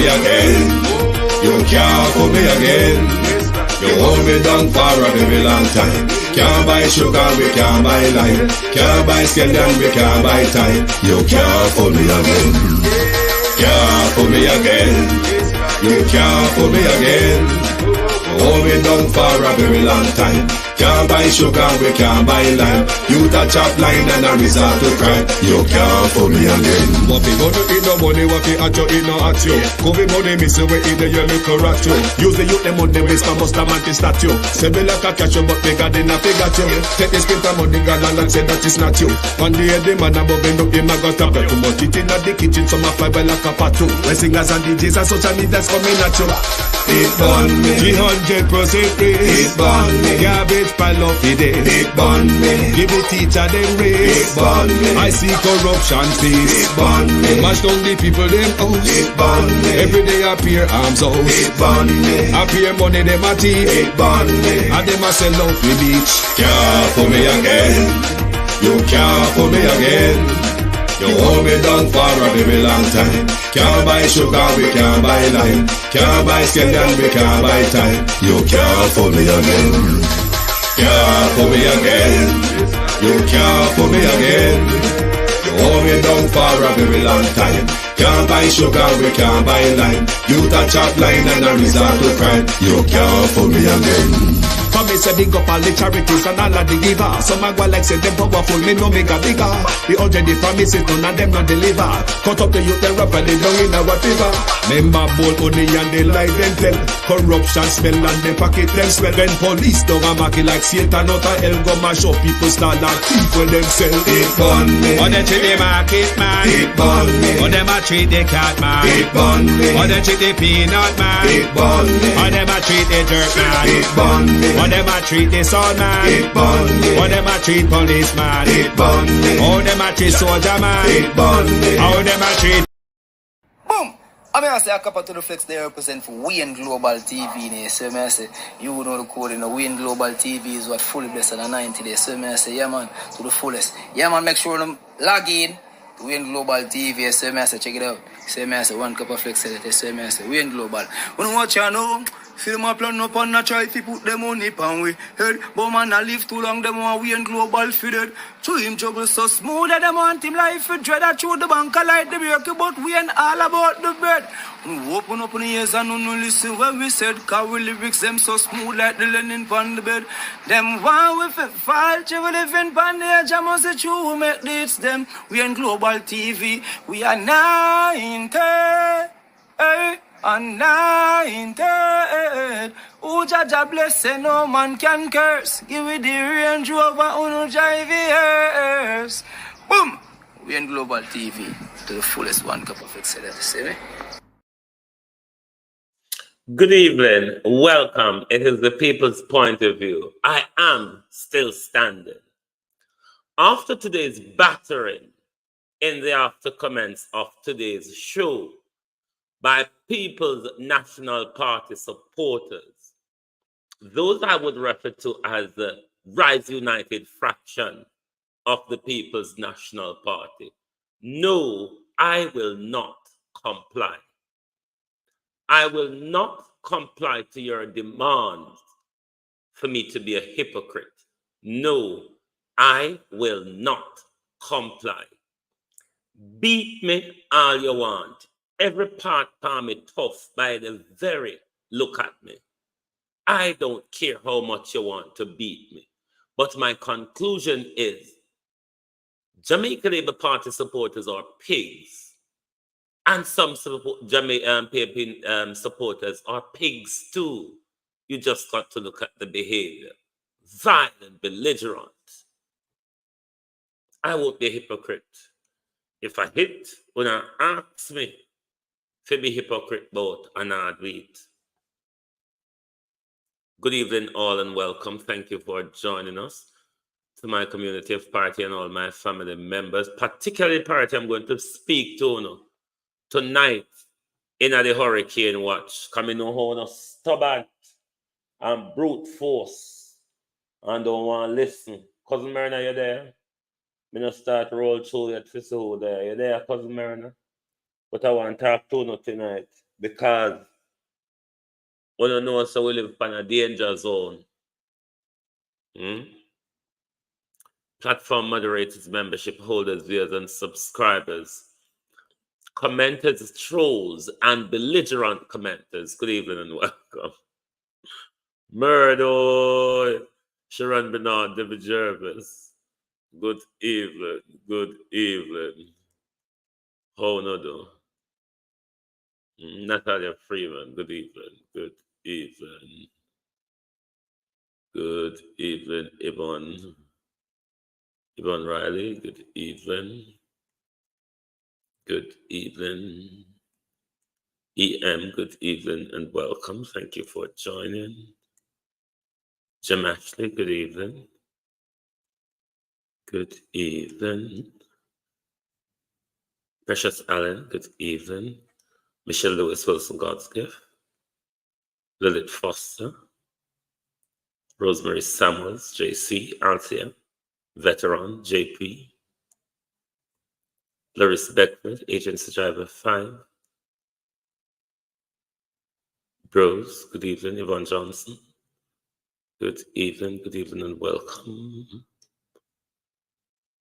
me again. You can't fool me again. You hold me down for a very long time. Can't buy sugar, we can't buy lime. Can't buy scallion, we can't buy time. You can't fool me again. Can't fool me again. You can't fool me again. Hold me down for a very long time. Can't buy sugar, we can't buy lime. You touch up line and a resort to cry. You can't fool me again. What we gonna eat no money, what we at you, eat no at you. Covid money, miss away in the little rat you. Use the youth, the money, waste my musta man to statue. Say me like a catch you, but bigger than a figure you. Take the script and money, girl, and say that it's not you. One day the man above end up, him a got a bet. Too much it in the kitchen, some a fly by like a patu. When singers and DJs and social media's coming at you. It burn me 300% raise. It burn me garbage pile of the day. It burn me give the teacher them raise. It burn me I see corruption face. It burn me mash down the people them house. It burn me every day appear arms out. It burn me appear money them a thief. It burn me and them a sell out the beach. Can't fool me again. You can't fool me again. You hold me down for a very long time. Can't buy sugar, we can't buy lime. Can't buy scallion, we can't buy time. You can't fool me again. Can't fool me again. You can't fool me again. You hold me down for a very long time. Can't buy sugar, we can't buy lime. You touch up line and a resort to crime. You can't fool me again. For me say big up all the charities and all of the givers. Some a go like say them powerful, me no make a bigger. The already promises, none of them not deliver. Cut up the youth, they rap and they down in our fever. Member bold money and they lie them tell. Corruption smell and they pocket them swell. When police don't a market like Satan out of hell, go mash up people start like thief when them sell. It burn me. Or they treat the market man. It burn me. Or them a treat the cat man. It burn me. Or they treat the peanut man. It burn me. Or them a treat the dirt man. It burn me. Or them a treat the sun man. It burn me. Or them a treat policeman. It burn me. Or them a treat soldier man. It burn me. Or them a treat. Boom! I mean, I say a couple to the flex they represent for Wayne Global TV. So I say, you know the code in the Wayne Global TV is what fully blessed on 90 days. So I say, yeah man, to the fullest. Yeah man, make sure them log in to Wayne Global TV. So I say, check it out. So I say, one cup of flex. So I say, Wayne Global. When you watch you know, film a plan up and a try to put them on it and we head. But man a live too long, them want Wayne Global fitted. To him juggle so smooth that them want him life for dread. I through the bank a light the break, but we ain't all about the bread. We open up in the ears and no listen when we said, cause we lyrics them so smooth like the linen on the bed. Them want we fall, we living on the edge, I must say true, make this them. We ain't Global TV, we are 90, and 90. Who Jaja bless, no man can curse. Give me the Range Rover, uno drive years. Boom! We in Global TV to the fullest one cup of excellence. See me? Good evening. Welcome. It is the people's point of view. I am still standing. After today's battering in the after comments of today's show by People's National Party supporters, those I would refer to as the Rise United fraction of the People's National Party. No, I will not comply. I will not comply to your demand for me to be a hypocrite. No, I will not comply. Beat me all you want. Every part palm me tough by the very look at me. I don't care how much you want to beat me. But my conclusion is Jamaica Labour Party supporters are pigs. And some Jamaican supporters are pigs too. You just got to look at the behavior. Violent, belligerent. I won't be a hypocrite. If I hit, when I ask me to be hypocrite about and I do it. Good evening all and welcome. Thank you for joining us to my community of party and all my family members, particularly party I'm going to speak to now. Tonight, in the hurricane watch, coming on how stubborn and brute force and don't want to listen. Cousin Marina, you there? Me not start roll through yet to see who there. You there, Cousin Marina? But I want to talk to you tonight. because we don't know, so we live in a danger zone. Platform moderators, membership holders, viewers, and subscribers, commenters, trolls, and belligerent commenters. Good evening and welcome. Murdo, Sharon Bernard, David Jervis. Good evening. Good evening. How no do? Natalia Freeman. Good evening. Good evening. Good evening, Yvonne. Yvonne Riley. Good evening. Good evening. EM, good evening and welcome. Thank you for joining. Jim Ashley, good evening. Good evening. Precious Allen, good evening. Michelle Lewis Wilson, God's gift. Lilith Foster. Rosemary Samuels, JC, Althea. Veteran, JP. Larissa Beckford, Agency Driver 5. Bros, good evening. Yvonne Johnson. Good evening and welcome.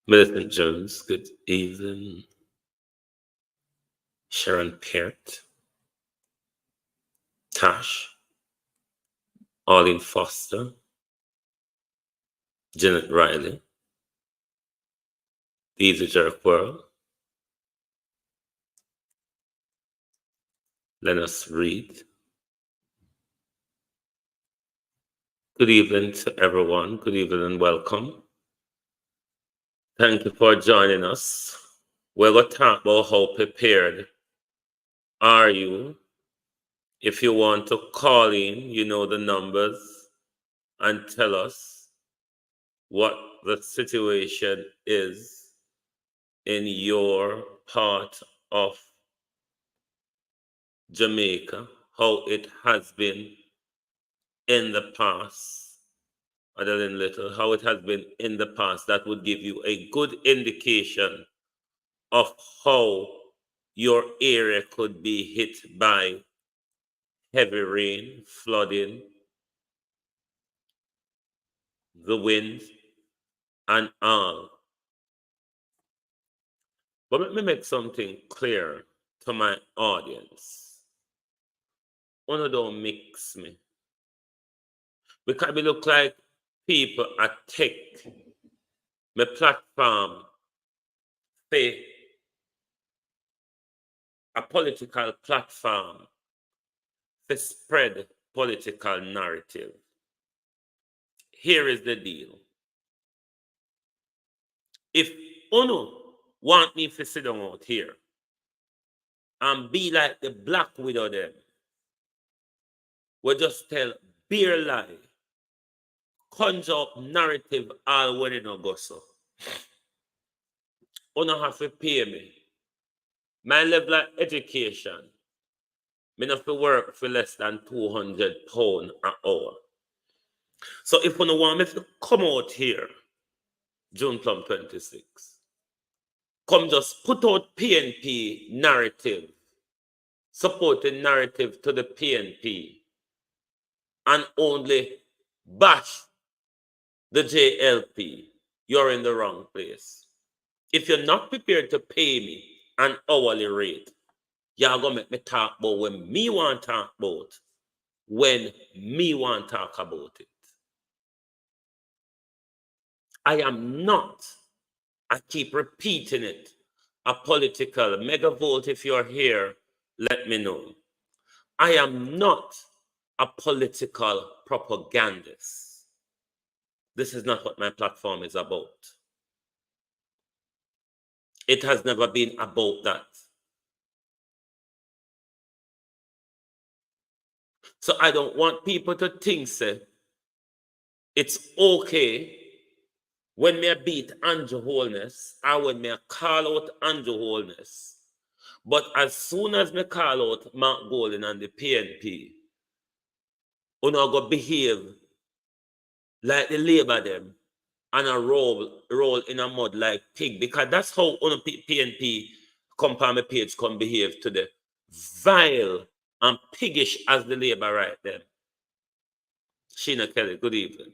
Millicent Jones, good evening. Sharon Peart. Tash. Arlene Foster. Janet Riley. Easy Jerk World. Lennox Reed. Good evening to everyone. Good evening and welcome. Thank you for joining us. We're going to talk about how prepared are you. If you want to call in, you know the numbers, and tell us what the situation is in your part of Jamaica, how it has been in the past, other than little, how it has been in the past. That would give you a good indication of how your area could be hit by heavy rain, flooding, the wind, and all. But let me make something clear to my audience. One don't mix me. Because we look like people are take my platform for a political platform to spread political narrative. Here is the deal. If Uno want me to sit down out here and be like the Black Widow them, we just tell bare lie, conjure up narrative all when it no go so. Uno have to pay me. My level of education, me not to work for less than £200 an hour. So if you want me to come out here, June 26, come just put out PNP narrative, supporting narrative to the PNP, and only bash the JLP, you're in the wrong place. If you're not prepared to pay me an hourly rate, you're going to make me talk about when me want to talk about, when me want to talk about it. I am not, I keep repeating it, a political megavote. If you're here, let me know. I am not a political propagandist. This is not what my platform is about. It has never been about that. So I don't want people to think, say, it's okay when me beat Andrew Holness or when me call out Andrew Holness. But as soon as me call out Mark Golden and the PNP, you know, go behave like the Labour them and a roll in a mud like pig, because that's how PNP come on my page come behave to the vile and piggish as the labor right them. Sheena Kelly, good evening.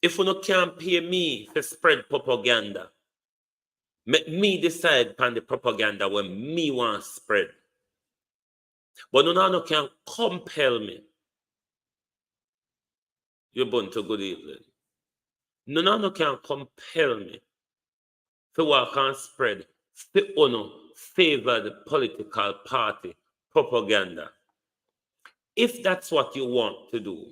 If you no can't pay me to spread propaganda, make me decide on the propaganda when me want spread. But no can compel me. You're born to good evening. No can compel me to walk and spread the favored political party propaganda. If that's what you want to do,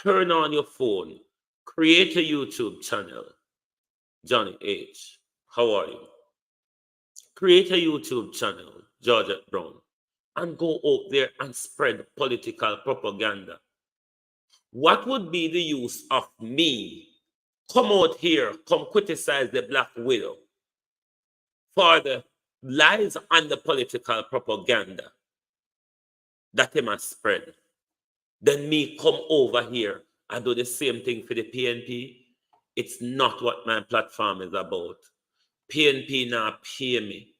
turn on your phone, create a YouTube channel. Johnny H., how are you? Create a YouTube channel, Georgette Brown, and go out there and spread political propaganda. What would be the use of me come out here, come criticize the Black widow for the lies and the political propaganda that they must spread? Then me come over here and do the same thing for the PNP? It's not what my platform is about. PNP now pay me.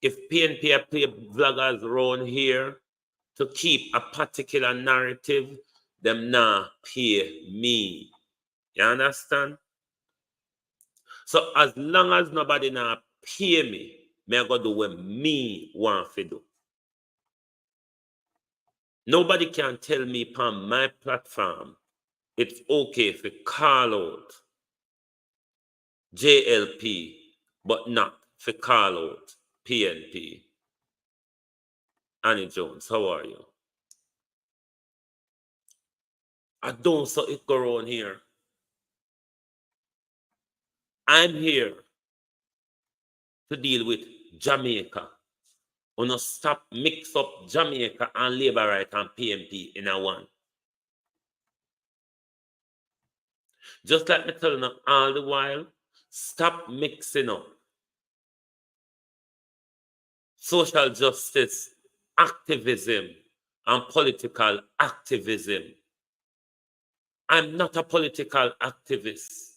If PNP play vloggers around here to keep a particular narrative, them now pay me. You understand? So as long as nobody now pay me, I go do what me want to do. Nobody can tell me on my platform it's okay to call out JLP, but not to call out PNP. Annie Jones, how are you? I don't saw it go around here. I'm here to deal with Jamaica. We not stop mix up Jamaica and labor right and PNP in a one. Just like me telling them all the while, stop mixing up social justice activism and political activism. I'm not a political activist.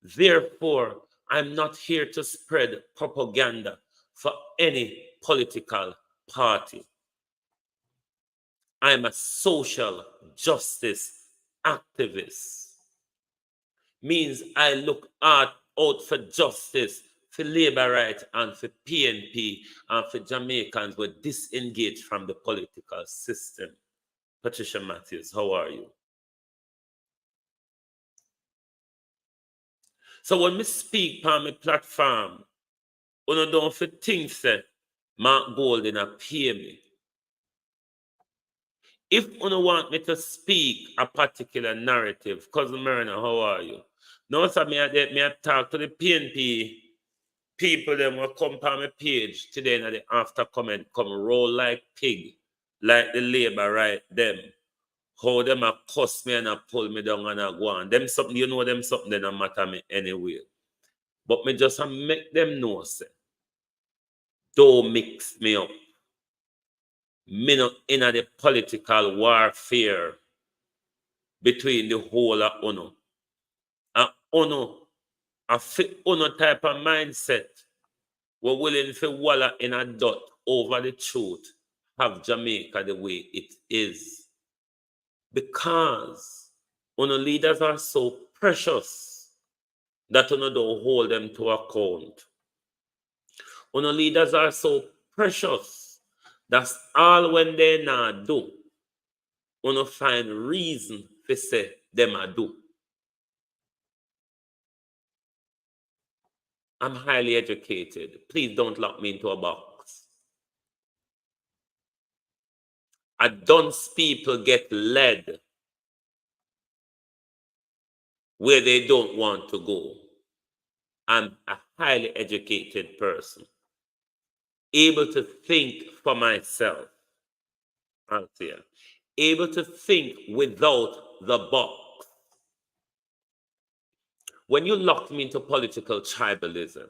Therefore, I'm not here to spread propaganda for any political party. I'm a social justice activist. Means I look out for justice, for labor rights, and for PNP, and for Jamaicans who are disengaged from the political system. Patricia Matthews, how are you? So when we speak on my platform, you don't think that Mark Golden pay me. If you want me to speak a particular narrative, Cousin Myrna, how are you? Now, so me talk to the PNP people, them will come on my page today and the after comment, come roll like pig, like the labor right them. How them a cuss me and a pull me down and a go on. Them something, you know them something that don't matter me anyway. But me just make them know, say, don't mix me up. Me not in the political warfare between the whole of UNO. And UNO, a fit UNO type of mindset, we're willing to wallow in a dot over the truth, have Jamaica the way it is. Because UNO leaders are so precious that UNO don't hold them to account. UNO leaders are so precious that's all when they not do. UNO find reason to say them a do. I'm highly educated. Please don't lock me into a box. I don't people get led where they don't want to go. I'm a highly educated person, able to think for myself. Out there, able to think without the box. When you locked me into political tribalism,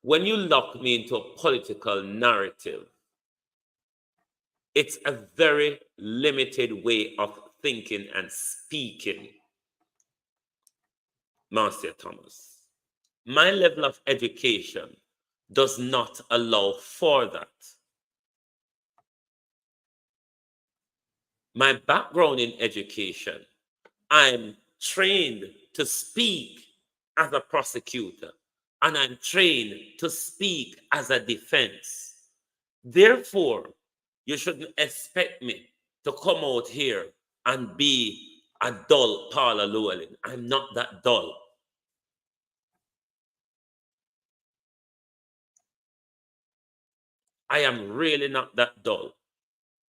when you lock me into a political narrative, it's a very limited way of thinking and speaking. Marcia Thomas, my level of education does not allow for that. My background in education, I'm trained to speak as a prosecutor, and I'm trained to speak as a defense. Therefore, you shouldn't expect me to come out here and be a dull Paula Llewellyn. I'm not that dull. I am really not that dull.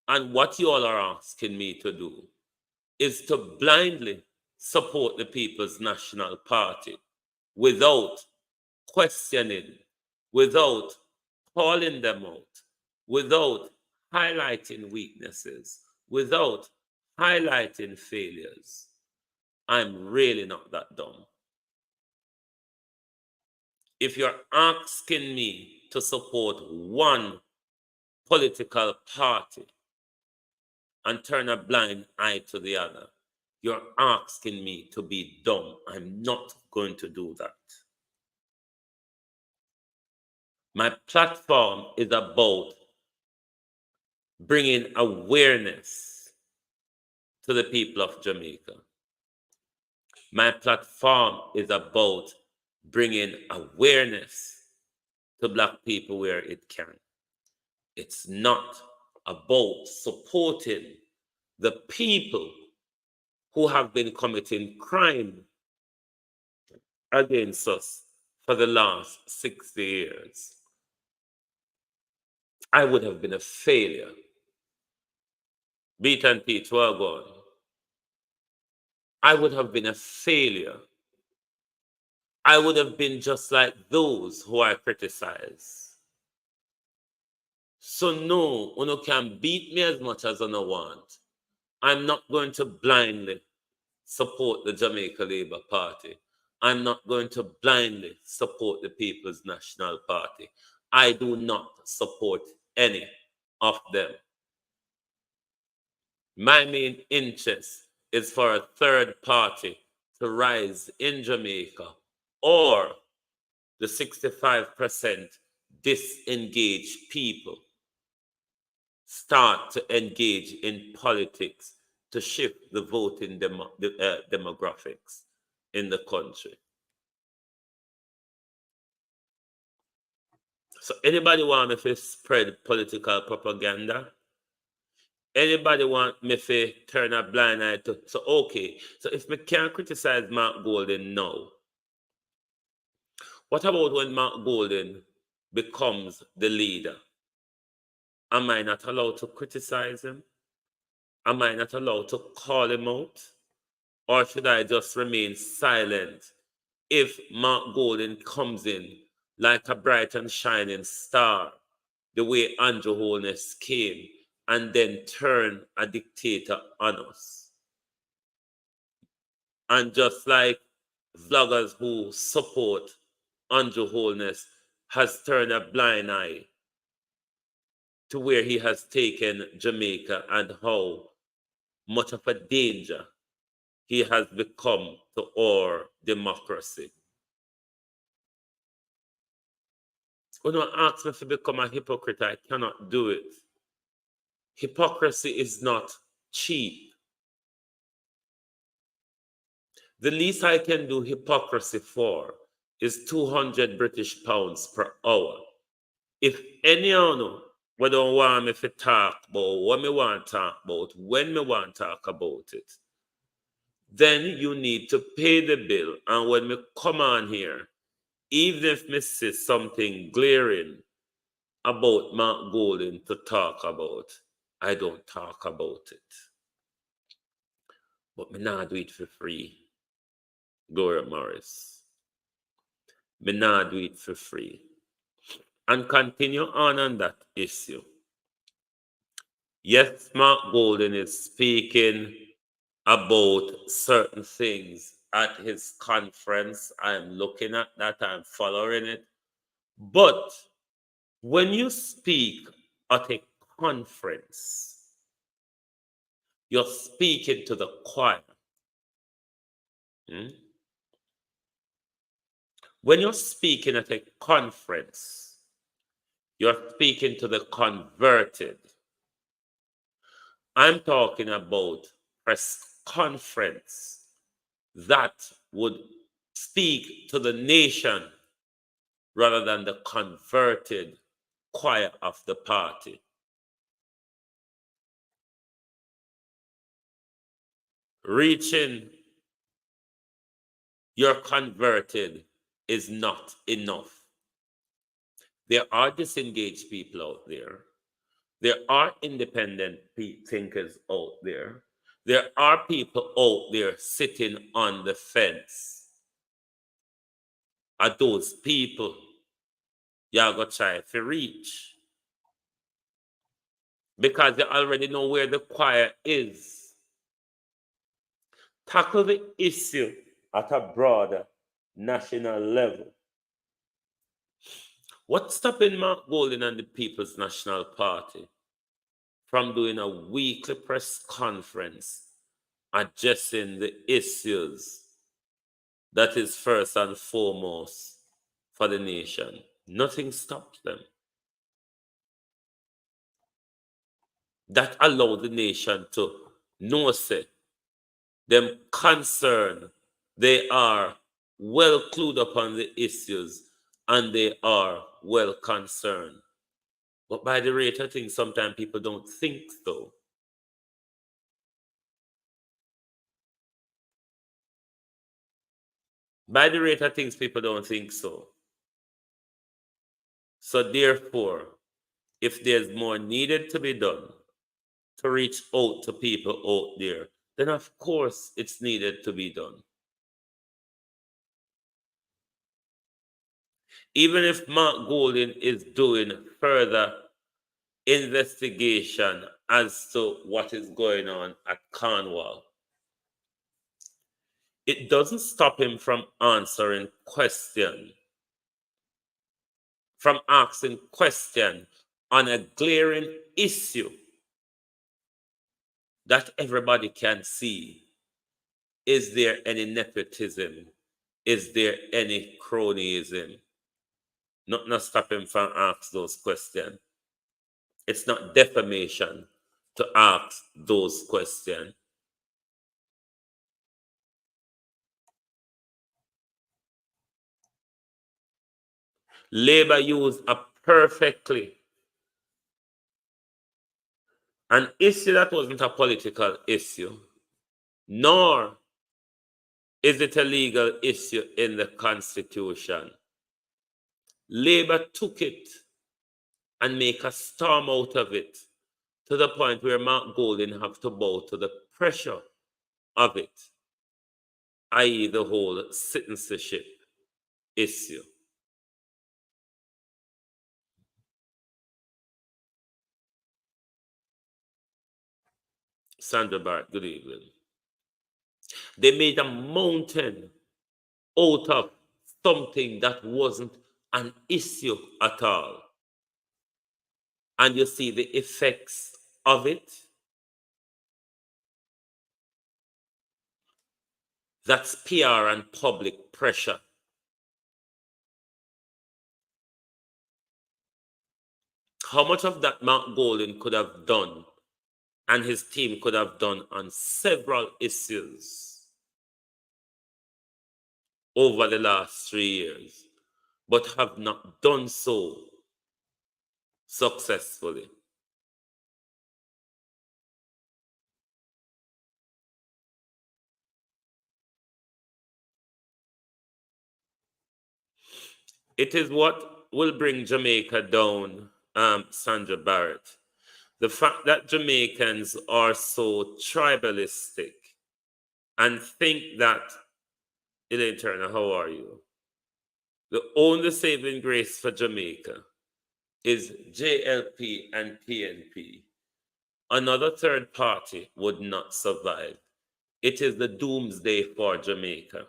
And what you all are asking me to do is to blindly support the People's National Party without questioning, without calling them out, without highlighting weaknesses, without highlighting failures. I'm really not that dumb. If you're asking me to support one political party and turn a blind eye to the other, you're asking me to be dumb. I'm not going to do that. My platform is about bringing awareness to the people of Jamaica. My platform is about bringing awareness to Black people where it can. It's not about supporting the people who have been committing crime against us for the last 60 years. I would have been a failure. Beat and Pete were gone. I would have been a failure. I would have been just like those who I criticize. So no, you can beat me as much as you want. I'm not going to blindly support the Jamaica Labour Party. I'm not going to blindly support the People's National Party. I do not support any of them. My main interest is for a third party to rise in Jamaica, or the 65% disengaged people start to engage in politics to shift the voting demographics in the country. So anybody want me to spread political propaganda? Anybody want me to turn a blind eye to? So okay, so if me can't criticize Mark Golden now, what about when Mark Golden becomes the leader? Am I not allowed to criticize him? Am I not allowed to call him out? Or should I just remain silent if Mark Golden comes in like a bright and shining star, the way Andrew Holness came, and then turn a dictator on us? And just like vloggers who support Andrew Holness has turned a blind eye to where he has taken Jamaica and how much of a danger he has become to our democracy. When you ask me to become a hypocrite, I cannot do it. Hypocrisy is not cheap. The least I can do hypocrisy for is 200 British pounds per hour. If any of you we don't want me to talk about what me want to talk about, when me want to talk about it, then you need to pay the bill. And when me come on here, even if me see something glaring about Mark Golden to talk about, I don't talk about it. But me not do it for free. Gloria Morris. Me not do it for free. And continue on that issue. Yes, Mark Golden is speaking about certain things at his conference. I'm looking at that, I'm following it. But when you speak at a conference, you're speaking to the choir. When you're speaking at a conference, You're speaking to the converted. I'm talking about press conference that would speak to the nation rather than the converted choir of the party. Reaching your converted is not enough. There are disengaged people out there. There are independent thinkers out there. There are people out there sitting on the fence. Are those people you're going to try to reach? Because you already know where the choir is. Tackle the issue at a broader national level. What's stopping Mark Golding and the People's National Party from doing a weekly press conference addressing the issues that is first and foremost for the nation? Nothing stops them. That allows the nation to know, say, them concerned, they are well clued upon the issues and they are well concerned. But by the rate of things, sometimes people don't think so. By the rate of things, people don't think so. So therefore, if there's more needed to be done to reach out to people out there, then of course it's needed to be done. Even if Mark Golding is doing further investigation as to what is going on at Cornwall, it doesn't stop him from answering questions, from asking questions on a glaring issue that everybody can see. Is there any nepotism? Is there any cronyism? Not stop him from asking those questions. It's not defamation to ask those questions. Labour used a perfectly an issue that wasn't a political issue, nor is it a legal issue in the Constitution. Labour took it and make a storm out of it to the point where Mark Golding have to bow to the pressure of it, i.e. the whole citizenship issue. Sandra Barrett, good evening. They made a mountain out of something that wasn't an issue at all. And you see the effects of it. That's PR and public pressure. How much of that Mark Golding could have done and his team could have done on several issues over the last 3 years, but have not done so successfully. It is what will bring Jamaica down, Sandra Barrett. The fact that Jamaicans are so tribalistic and think that, Elaine Turner, how are you? The only saving grace for Jamaica is JLP and PNP. Another third party would not survive. It is the doomsday for Jamaica,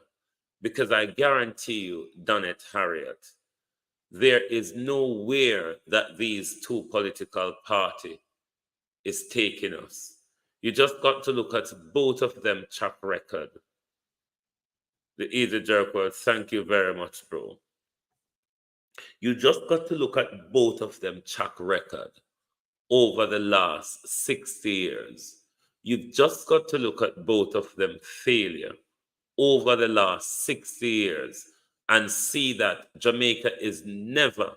because I guarantee you, Donnet Harriet, there is nowhere that these two political parties is taking us. You just got to look at both of them track record. The Easy Jerk World, thank you very much, bro. You just got to look at both of them track record over the last 60 years. You've just got to look at both of them failure over the last 60 years and see that Jamaica is never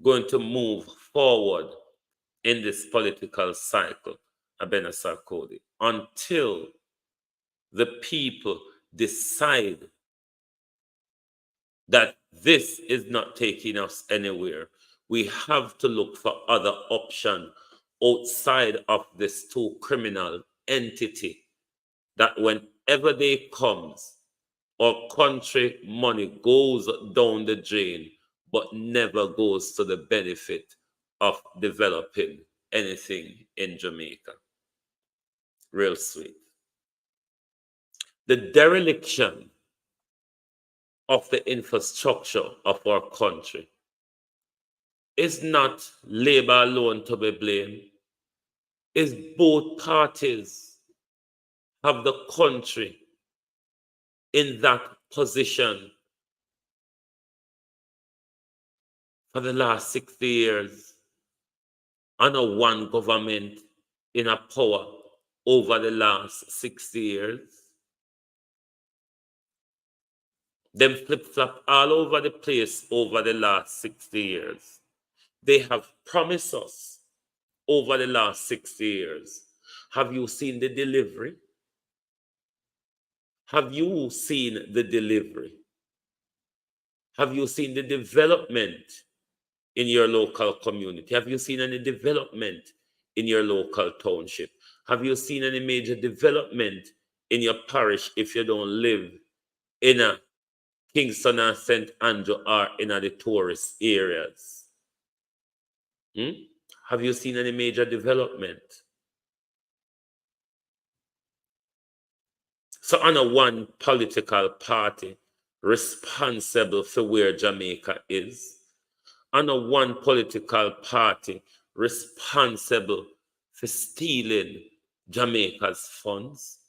going to move forward in this political cycle, Abena Sarkodie, until the people decide that this is not taking us anywhere. We have to look for other options outside of this two criminal entity that whenever they comes, our country money goes down the drain, but never goes to the benefit of developing anything in Jamaica. Real sweet. The dereliction of the infrastructure of our country is not Labour alone to be blamed. It's both parties have the country in that position for the last 60 years under one government in a power over the last 60 years. Them flip-flop all over the place over the last 60 years. They have promised us over the last 60 years. Have you seen the delivery? Have you seen the delivery? Have you seen the development in your local community? Have you seen any development in your local township? Have you seen any major development in your parish if you don't live in a Kingston or St. Andrew or in the tourist areas? Have you seen any major development? So under one political party responsible for where Jamaica is, under one political party responsible for stealing Jamaica's funds,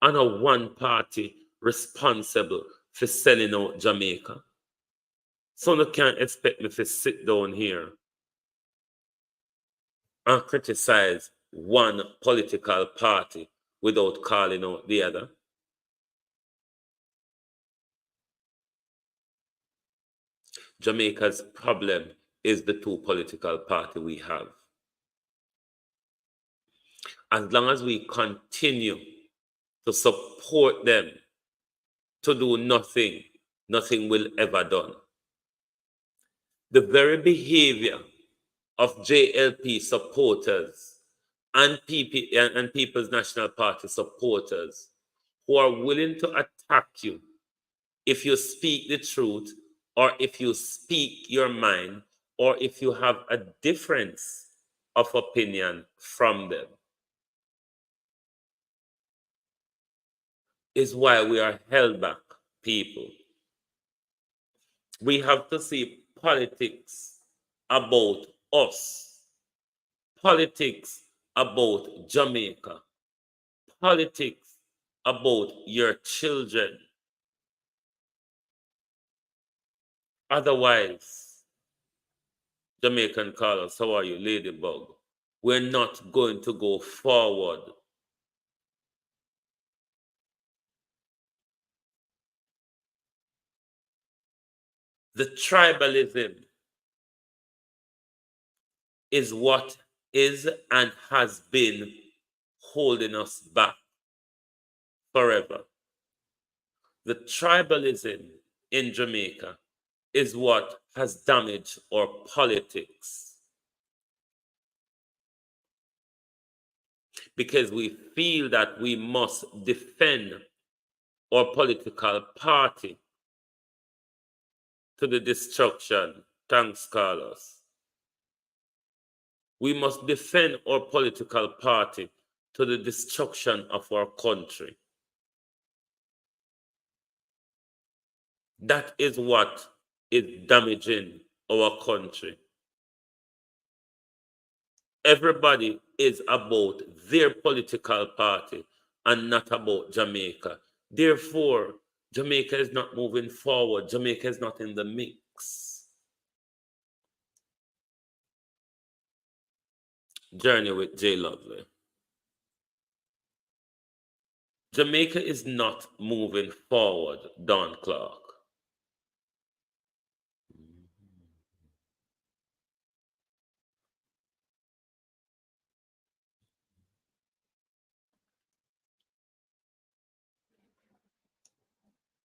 under one party responsible for selling out Jamaica. So you can't expect me to sit down here and criticize one political party without calling out the other. Jamaica's problem is the two political parties we have. As long as we continue to support them to do nothing, nothing will ever done. The very behavior of JLP supporters and People's National Party supporters who are willing to attack you if you speak the truth, or if you speak your mind, or if you have a difference of opinion from them, is why we are held back, people. We have to see politics about us, politics about Jamaica, politics about your children. Otherwise, Jamaican call us, how are you, Ladybug? We're not going to go forward. The tribalism is what is and has been holding us back forever. The tribalism in Jamaica is what has damaged our politics, because we feel that we must defend our political party to the destruction. Thanks, Carlos. We must defend our political party to the destruction of our country. That is what is damaging our country. Everybody is about their political party and not about Jamaica. Therefore, Jamaica is not moving forward. Jamaica is not in the mix. Journey with J. Lovely. Jamaica is not moving forward, Don Clark.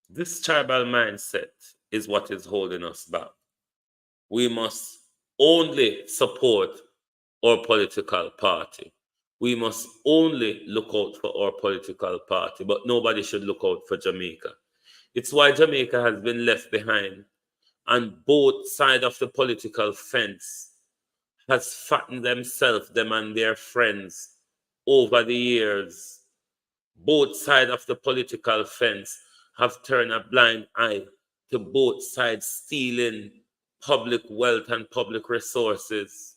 This tribal mindset is what is holding us back. We must only support our political party. We must only look out for our political party, but nobody should look out for Jamaica. It's why Jamaica has been left behind, and both sides of the political fence has fattened themselves, them and their friends, over the years. Both sides of the political fence have turned a blind eye to both sides stealing public wealth and public resources.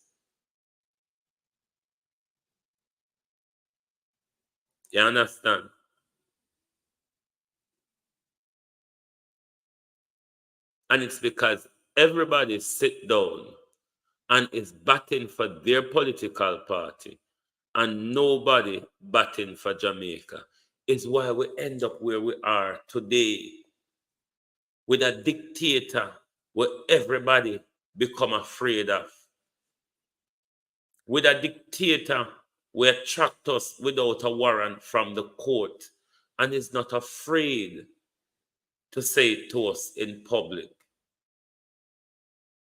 You understand? And it's because everybody sit down and is batting for their political party and nobody batting for Jamaica. Is why we end up where we are today, with a dictator where everybody become afraid of, with a dictator who attract us without a warrant from the court and is not afraid to say it to us in public.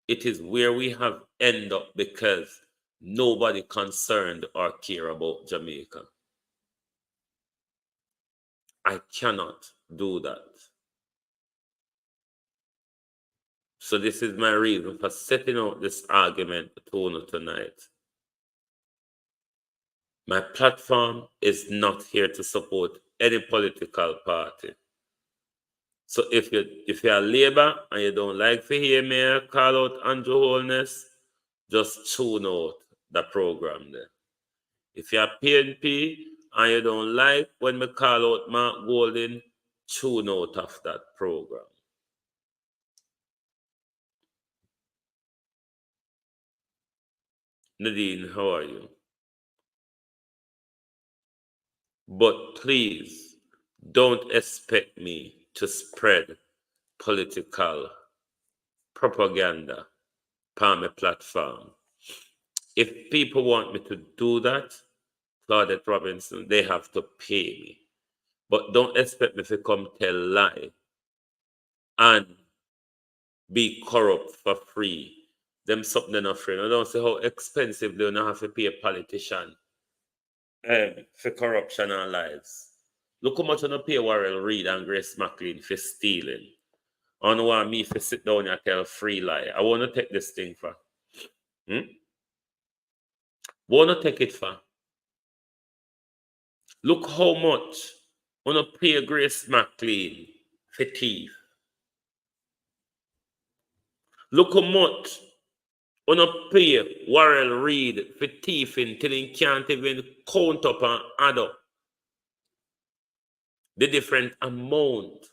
It is where we have end up because nobody concerned or care about Jamaica. I cannot do that. So this is my reason for setting out this argument to you tonight. My platform is not here to support any political party. So if you're Labour and you don't like to hear me call out Andrew Holness, just tune out the program there. If you're PNP and you don't like when we call out Mark Golding, tune out of that program. Nadine, how are you? But please don't expect me to spread political propaganda on my platform. If people want me to do that, Claudette Robinson, they have to pay me. But don't expect me to come tell lie and be corrupt for free. Them something they're not free. I don't see how expensive they don't have to pay a politician for corruption and lies. Look how much I pay Warrell Reid and Grace McLean for stealing. I don't want me to sit down and tell a free lie. I want to take this thing for. Want to take it for. Look how much I want to pay Grace McLean for thief. Look how much I want to pay Warrell Reid for thieving till he can't even count up and add up the different amount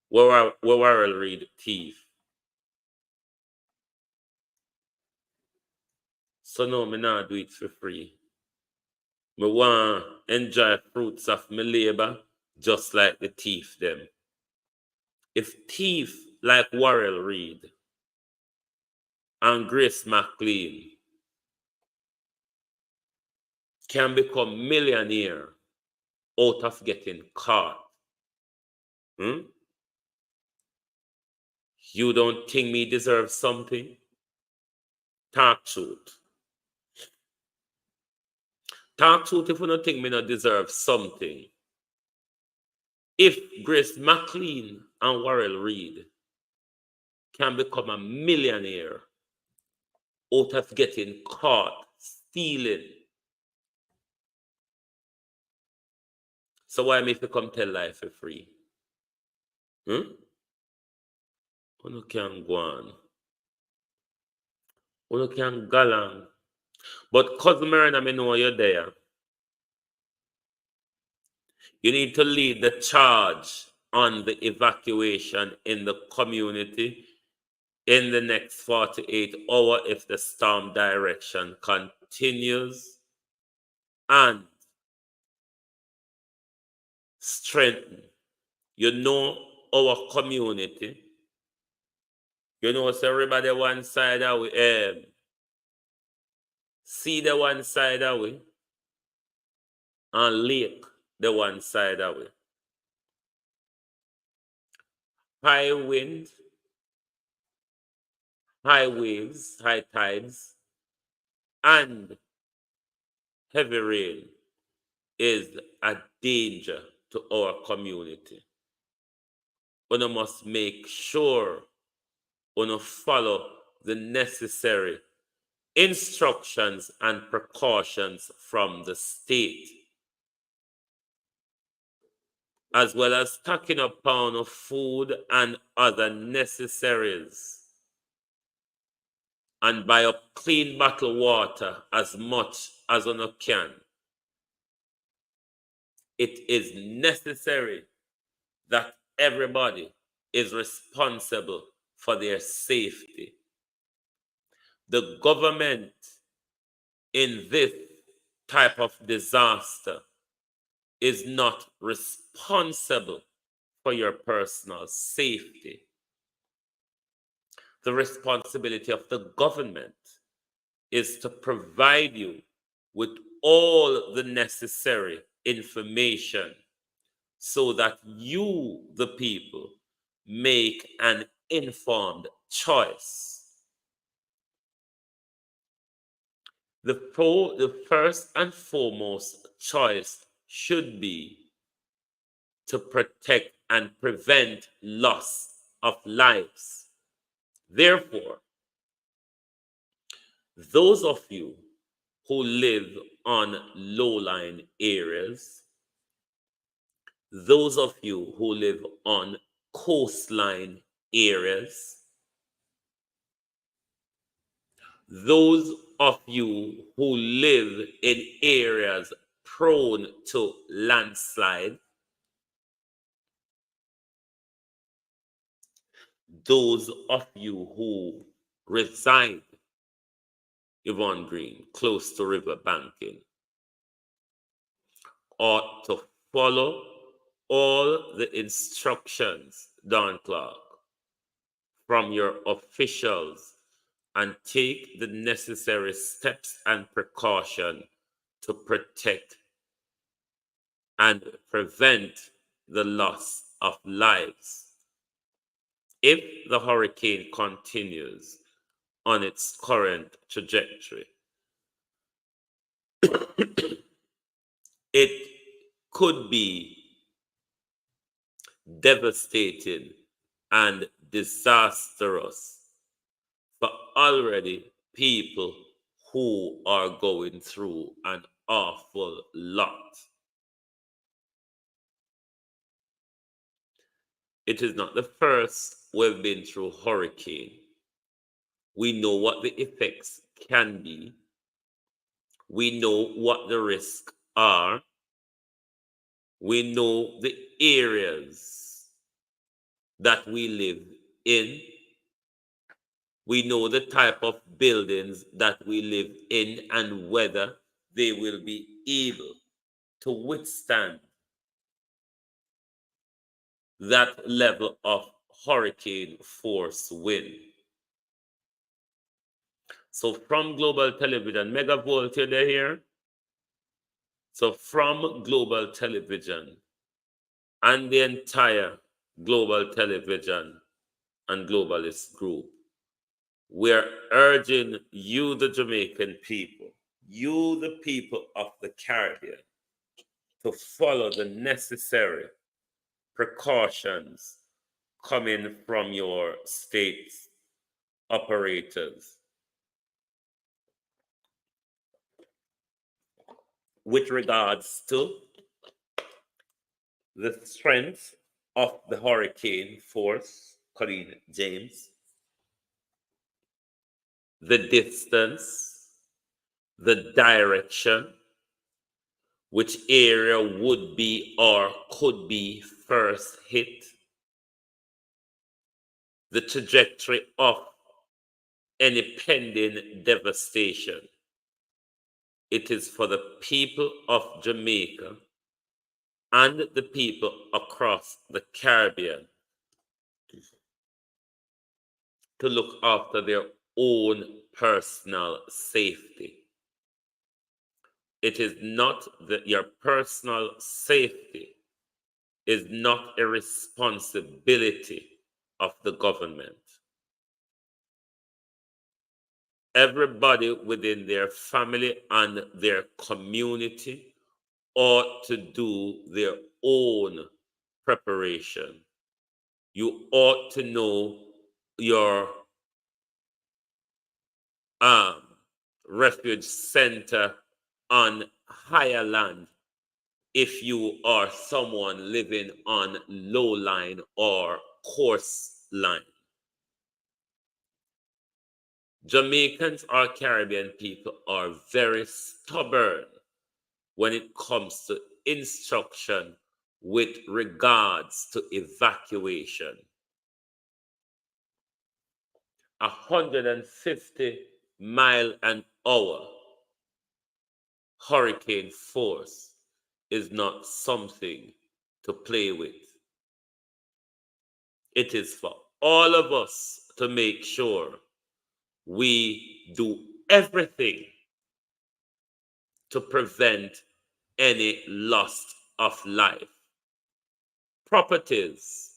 where Warrell Reid thief. So no, me not do it for free. Me want enjoy fruits of my labor just like the thief them. If thief like Warrell Reid and Grace McLean can become millionaire out of getting caught, you don't think me deserve something? Talk truth. Talk truth if you don't think me not deserve something. If Grace McLean and Warrell Reid can become a millionaire out of getting caught stealing, so why me if you come tell lie for free? You can go on. You can go along. But Cousin Marina, I know you're there. You need to lead the charge on the evacuation in the community in the next 48 hours if the storm direction continues and strengthen. You know our community. You know, so everybody one side of we see the one side of we and lake the one side of we. High wind, high waves, high tides, and heavy rain is a danger to our community. We must make sure we follow the necessary instructions and precautions from the state, as well as stocking up on food and other necessaries, and buy up clean bottled water as much as we can. It is necessary that everybody is responsible for their safety. The government in this type of disaster is not responsible for your personal safety. The responsibility of the government is to provide you with all the necessary information so that you, the people, make an informed choice. The first and foremost choice should be to protect and prevent loss of lives. Therefore, those of you who live on low-lying areas, those of you who live on coastline areas, those of you who live in areas prone to landslide, those of you who reside, Yvonne Green, close to river banking, ought to follow all the instructions, Don Clark, from your officials and take the necessary steps and precaution to protect and prevent the loss of lives. If the hurricane continues on its current trajectory, it could be devastating and disastrous for already people who are going through an awful lot. It is not the first we've been through hurricane. We know what the effects can be. We know what the risks are. We know the areas that we live in. We know the type of buildings that we live in and whether they will be able to withstand that level of hurricane force wind. So from Global Television, Megavolt, you're here? So from Global Television and the entire Global Television and Globalist group, we're urging you, the Jamaican people, you, the people of the Caribbean, to follow the necessary precautions coming from your state's operators with regards to the strength of the hurricane force, Colleen James, the distance, the direction, which area would be or could be first hit, the trajectory of any pending devastation, It is for the people of Jamaica and the people across the Caribbean to look after their own personal safety. It is not that your personal safety is not a responsibility of the government. Everybody within their family and their community ought to do their own preparation. You ought to know your refuge center on higher land if you are someone living on low line or coarse line. Jamaicans or Caribbean people are very stubborn when it comes to instruction with regards to evacuation. 150-mile-an-hour hurricane force is not something to play with. It is for all of us to make sure we do everything to prevent any loss of life. Properties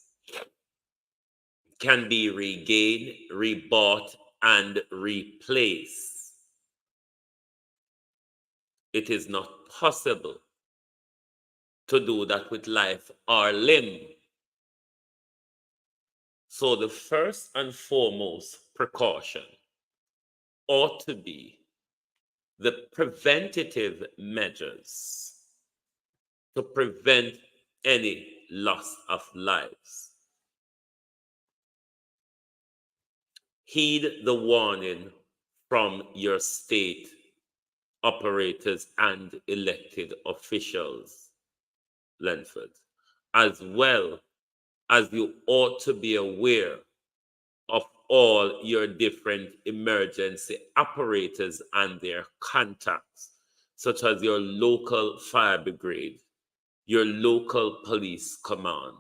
can be regained, rebought, and replaced. It is not possible to do that with life or limb. So the first and foremost precaution ought to be the preventative measures to prevent any loss of lives. Heed the warning from your state operators and elected officials, Lenford, as well as you ought to be aware of all your different emergency operators and their contacts, such as your local fire brigade, your local police command,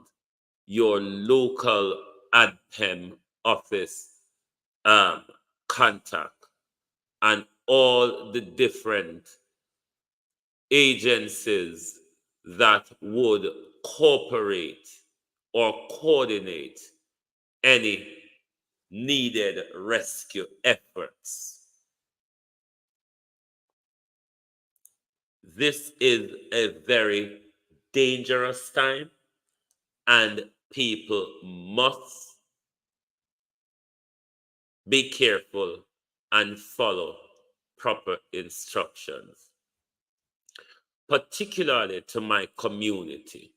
your local ADPEM office contact, and all the different agencies that would cooperate or coordinate any needed rescue efforts. This is a very dangerous time, and people must be careful and follow proper instructions, particularly to my community.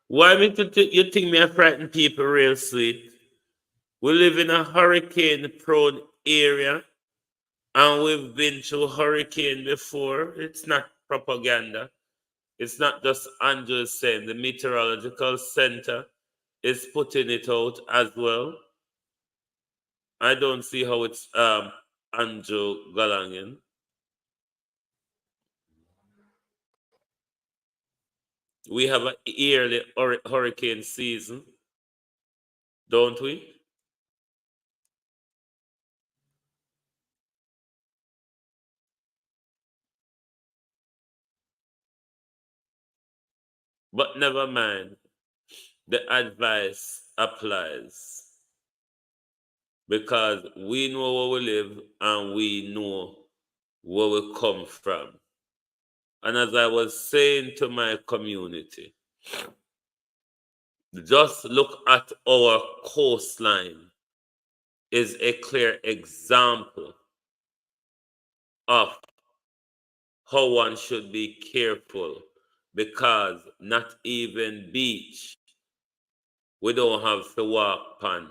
Why you think me a frighten people real sweet? We live in a hurricane-prone area, and we've been through hurricane before. It's not propaganda. It's not just Andrew saying. The Meteorological Center is putting it out as well. I don't see how it's Andrew Galangin. We have a yearly hurricane season, don't we? But never mind, the advice applies because we know where we live and we know where we come from. And as I was saying to my community, just look at our coastline is a clear example of how one should be careful, because not even beach we don't have to walk on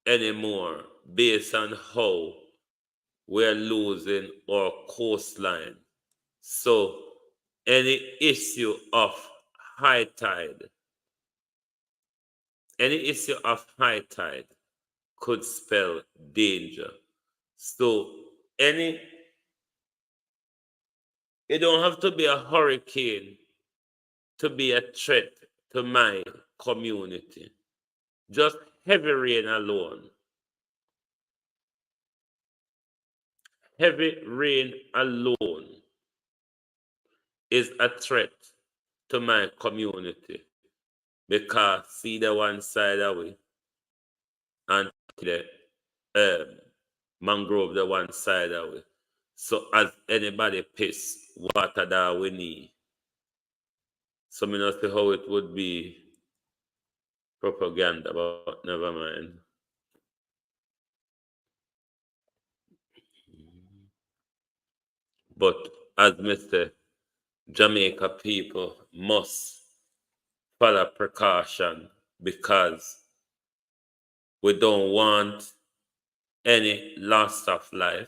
anymore based on how we're losing our coastline. So any issue of high tide, could spell danger. So it don't have to be a hurricane to be a threat to my community. Just heavy rain alone. Heavy rain alone is a threat to my community because see the one side away and the um, mangrove the one side away. So as anybody piss, water that we need. So me not see how it would be propaganda, but never mind. But as Mr. Jamaica people must follow precaution because we don't want any loss of life.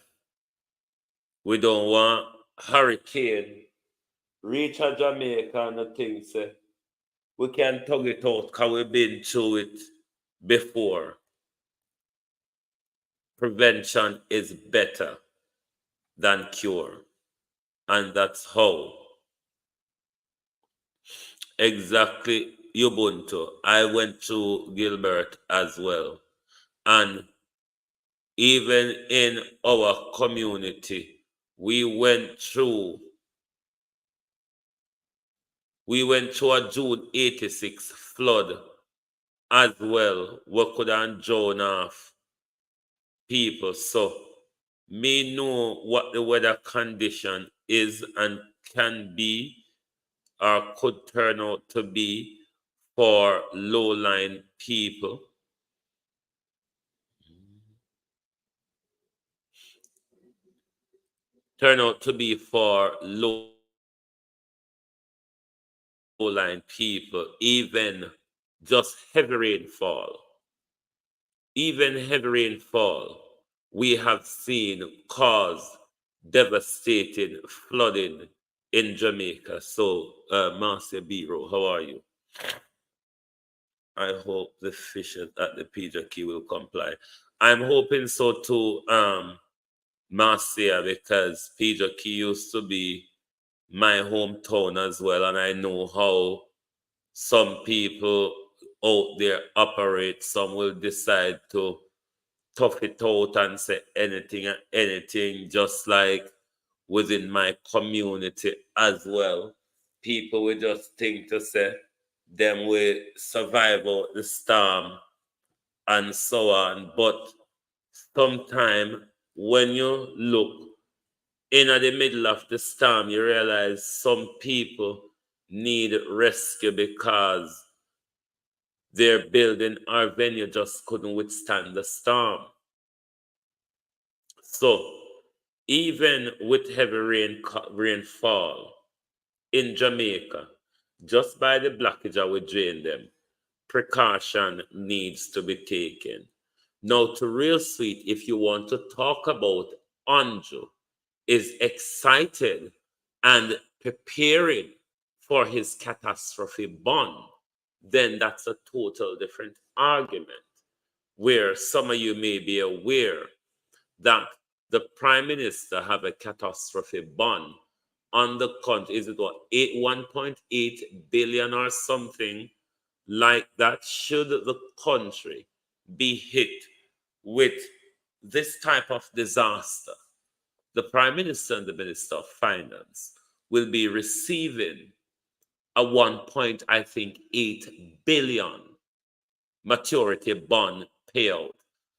We don't want hurricane reach a Jamaica and the thing say we can tug it out because we've been through it before. Prevention is better than cure. And that's how exactly Ubuntu. I went to Gilbert as well. And even in our community, we went through a June 86 flood as well. We could have drowned off people. So me know what the weather condition is and can be or could turn out to be for low-lying people. Turn out to be for low-lying people, even just heavy rainfall. Even heavy rainfall, we have seen cause devastating flooding in Jamaica. So, Marcia Biro, how are you? I hope the fishes at the Peter Key will comply. I'm hoping so too, Marcia, because Peter Key used to be my hometown as well, and I know how some people out there operate. Some will decide to tough it out and say anything and anything, just like within my community as well. People will just think to say them will survive out the storm and so on. But sometime when you look in at the middle of the storm, you realize some people need rescue because their building or venue just couldn't withstand the storm. So even with heavy rainfall in Jamaica, just by the blockage I would drain them, precaution needs to be taken. Now, to Real Sweet, if you want to talk about Anju, is excited and preparing for his catastrophe bond, then that's a total different argument. Where some of you may be aware that the Prime Minister have a catastrophe bond on the country. Is it what 1.8 billion or something like that? Should the country be hit with this type of disaster, the Prime Minister and the Minister of Finance will be receiving a 1.8 billion maturity bond payout.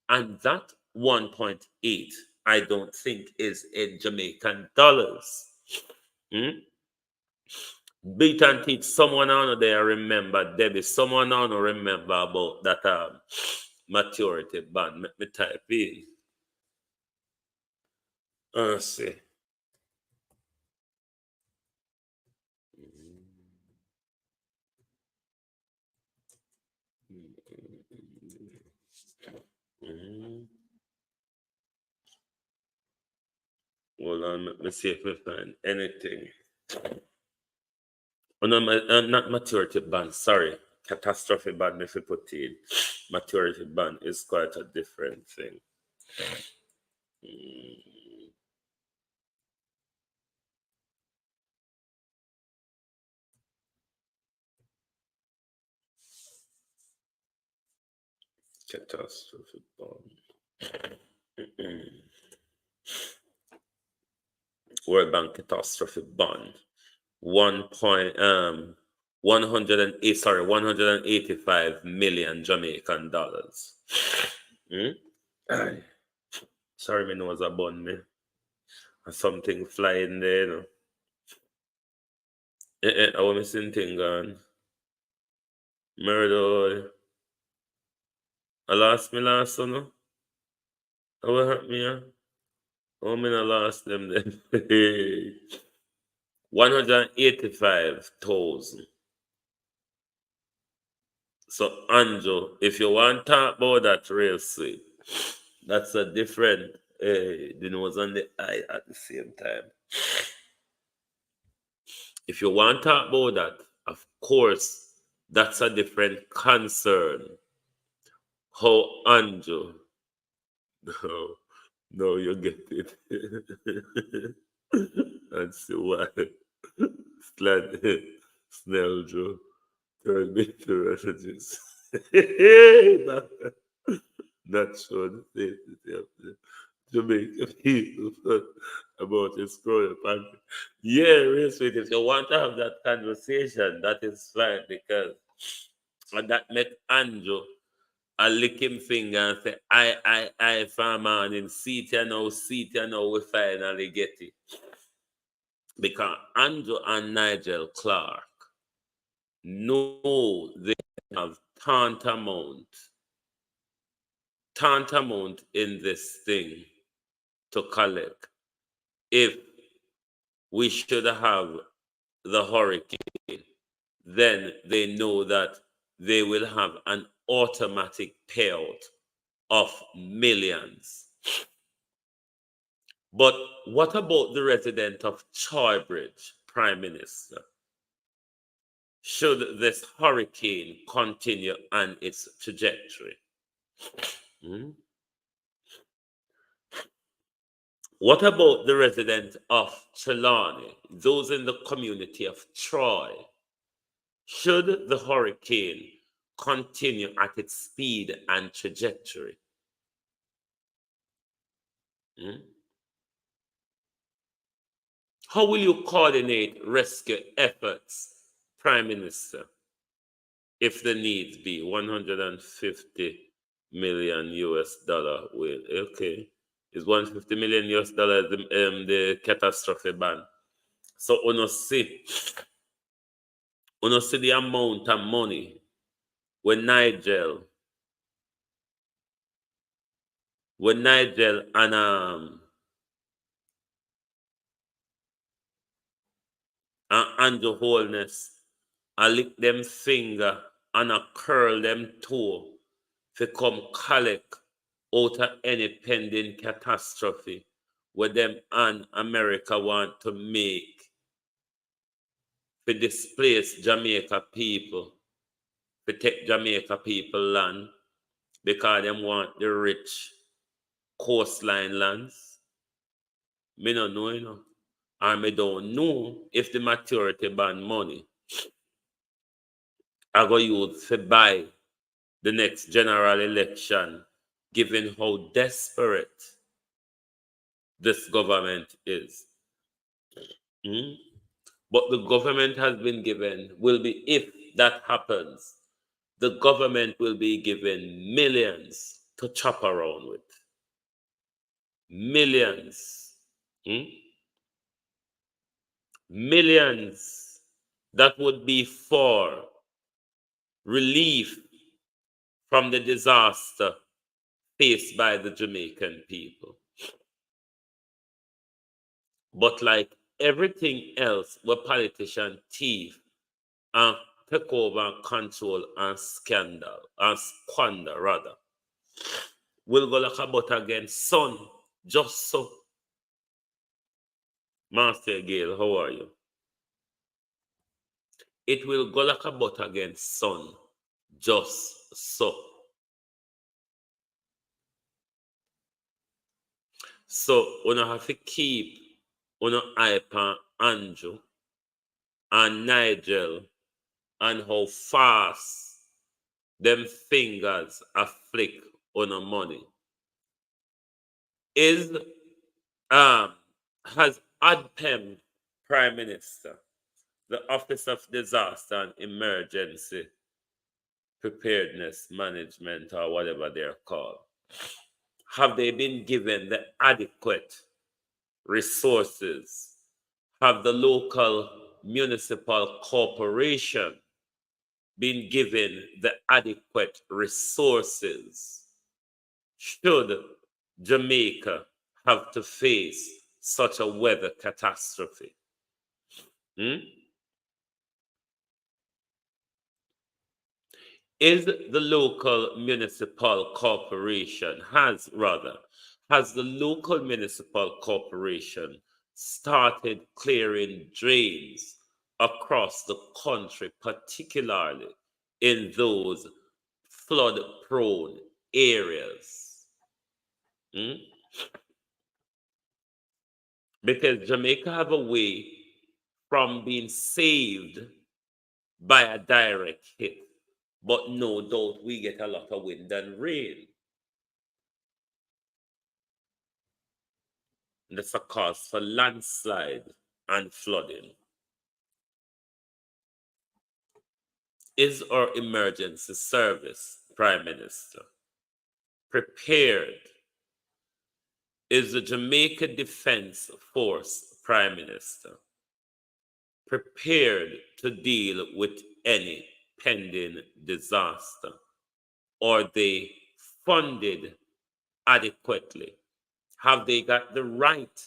And that 1.8, I don't think is in Jamaican dollars. Beat and teach someone on there remember, Debbie, someone on remember about that maturity bond. Let me type in. Let's see. Hold on, let me see if we find anything. Oh, no, not maturity ban, sorry. Catastrophe ban, if you put in. Maturity ban is quite a different thing. Catastrophe ban. World Bank catastrophe bond. 185 million Jamaican dollars. Aye. Sorry, my nose a bun me. Something flying there, you know. I want missing thing gone. Murder. I lost me last one, no? What happened me? Oh, me not lost them then. 185,000. So, Andrew, if you want to talk about that real sweet, that's a different, the nose and the eye at the same time. If you want to talk about that, of course, that's a different concern. How Andrew, no, you get it. That's why. Snell Joe turned me to refugees. Not sure the safety of the Jamaican people about his scroll pan. Yeah, real sweet. If you want to have that conversation, that is fine because and that make Andrew a lick him finger and say, I, farmer, and in seat you know, we finally get it. Because Andrew and Nigel Clark know they have tantamount in this thing to collect. If we should have the hurricane, then they know that they will have an automatic payout of millions. But what about the resident of Choybridge, Prime Minister? Should this hurricane continue on its trajectory? What about the resident of Trelawney, those in the community of Troy? Should the hurricane continue at its speed and trajectory? How will you coordinate rescue efforts, Prime Minister, if the needs be 150 million US dollar? Well, okay, is 150 million US dollar the catastrophe ban? So uno see the amount of money when Nigel and Andrew Holness I lick them finger and I curl them toe to come collect out of any pending catastrophe where them and America want to make to displace Jamaica people, to take Jamaica people land because them want the rich coastline lands. Me no know, you know. And me don't know if the maturity ban money I go use to buy the next general election, given how desperate this government is. But the government has been given, will be, if that happens, the government will be given millions to chop around with. Millions. Millions. That would be for relief from the disaster faced by the Jamaican people. But like everything else where politicians thief and take over and control and scandal and squander rather, will go like a butt against sun, just so. Master Gale, how are you? It will go like a butter against sun, just so. So, we have to keep on eye on Andrew and Nigel and how fast them fingers are flick on a money. Is has ADPEM Prime Minister, the Office of Disaster and Emergency Preparedness Management, or whatever they're called, have they been given the adequate resources? Have the local municipal corporation been given the adequate resources should Jamaica have to face such a weather catastrophe? Is the local municipal corporation, has the local municipal corporation started clearing drains across the country, particularly in those flood-prone areas? Because Jamaica have a way from being saved by a direct hit, but no doubt we get a lot of wind and rain. And that's a cause for landslide and flooding. Is our emergency service, Prime Minister, prepared? Is the Jamaica Defense Force, Prime Minister, prepared to deal with any pending disaster? Are they funded adequately? Have they got the right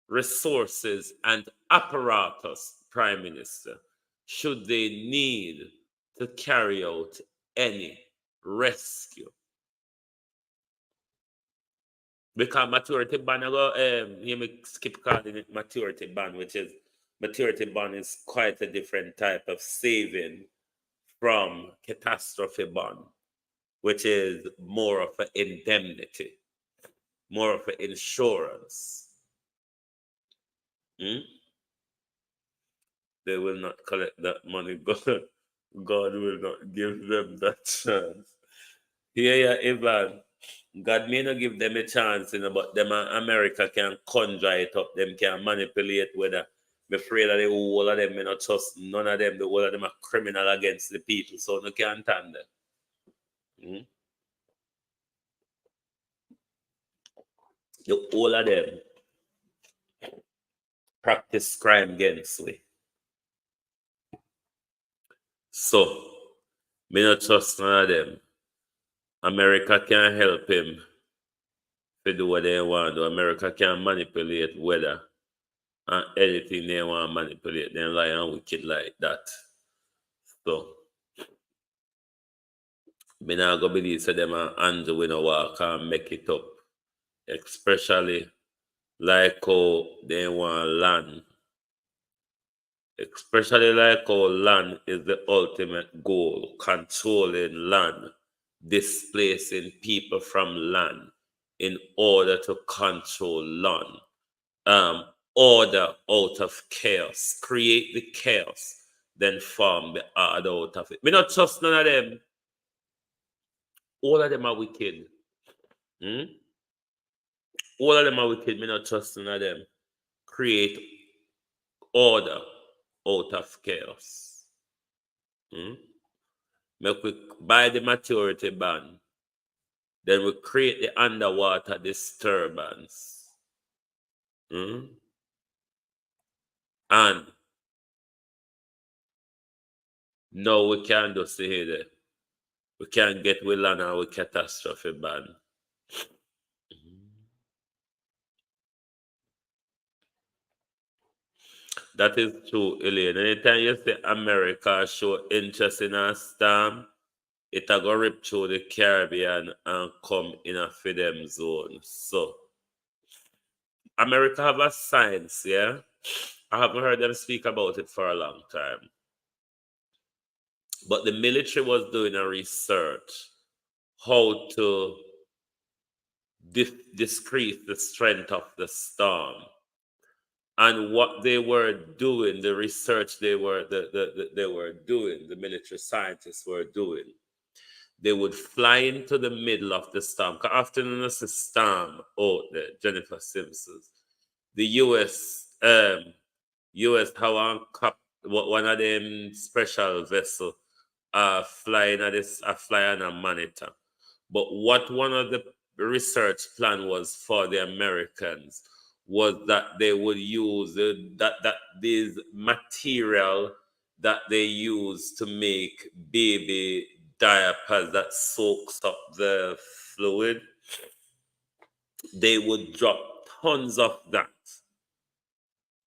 resources and apparatus, Prime Minister, should they need to carry out any rescue? Because maturity ban, you may skip calling it maturity ban, which is maturity ban is quite a different type of saving from catastrophe bond, which is more of an indemnity, more of an insurance. They will not collect that money. God will not give them that chance. Yeah, Ivan. God may not give them a chance, but them America can conjure it up. Them can manipulate weather. I'm afraid that the whole of them may not trust none of them. The whole of them are criminal against the people, so no can't stand them. The whole of them practice crime against we. So, me not trust none of them. America can't help him to do what they want to do. America can manipulate weather and anything they want to manipulate. They lie and wicked like that. So, me not go believe that them and Andrew will not walk and make it up. Especially like how they want land. Especially like how land is the ultimate goal. Controlling land. Displacing people from land in order to control land. Order out of chaos. Create the chaos. Then form the order out of it. Me not trust none of them. All of them are wicked. All of them are wicked. Me not trust none of them. Create order out of chaos. Make we buy the maturity ban. Then we create the underwater disturbance. And no, we can't just say that. We can't get with land or with catastrophe ban. That is true, Elaine. Anytime you see America show interest in a storm, it'll go rip through the Caribbean and come in a freedom zone. So, America have a science, yeah? I haven't heard them speak about it for a long time. But the military was doing a research how to decrease the strength of the storm. And what they were doing, the research they were doing, the military scientists were doing, they would fly into the middle of the storm. Because often there's a storm out there, Jennifer Simpsons. The US have one of them special vessel flying at this fly on a monitor. But what one of the research plan was for the Americans was that they would use that these material that they use to make baby diapers that soaks up the fluid. They would drop tons of that.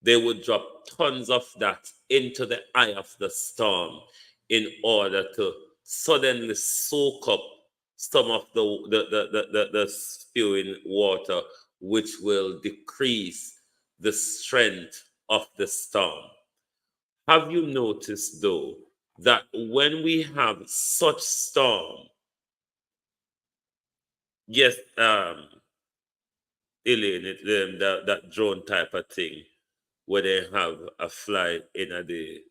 They would drop tons of that into the eye of the storm in order to suddenly soak up some of the spewing water, which will decrease the strength of the storm. Have you noticed, though, that when we have such storm, yes, Elaine, that drone type of thing, where they have a fly in the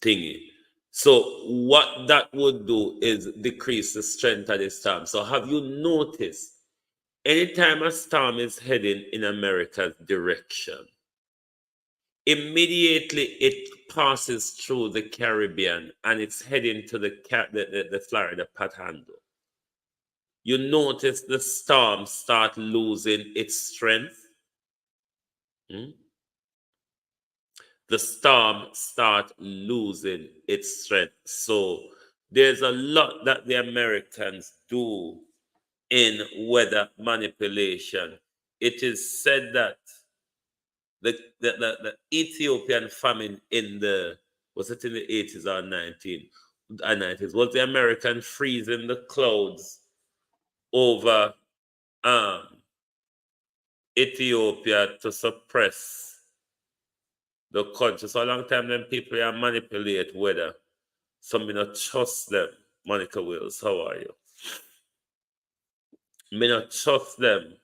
thingy. So what that would do is decrease the strength of the storm. So have you noticed, anytime a storm is heading in America's direction, immediately it passes through the Caribbean and it's heading to the Florida Panhandle. You notice the storm start losing its strength. The storm start losing its strength. So there's a lot that the Americans do in weather manipulation. It is said that the Ethiopian famine was it in the 80s or 90s, was the American freezing the clouds over Ethiopia to suppress the country. So a long time them people manipulate weather. So me not trust them. Monica Wills, how are you? Me not trust them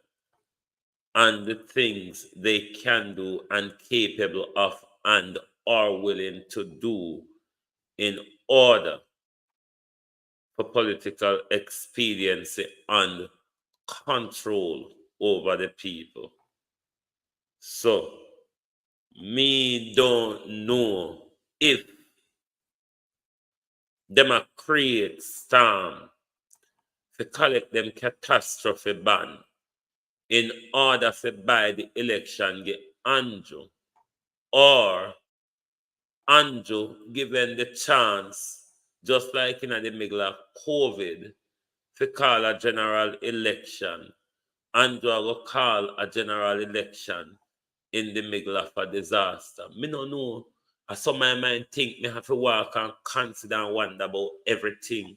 and the things they can do and capable of and are willing to do in order for political expediency and control over the people. So me don't know if them a create storm to collect them catastrophe ban in order to buy the election get Andrew, or Andrew given the chance, just like in the middle of COVID, to call a general election. Andrew will call a general election in the middle of a disaster. Me no know. As some my mind think me have to walk and consider and wonder about everything.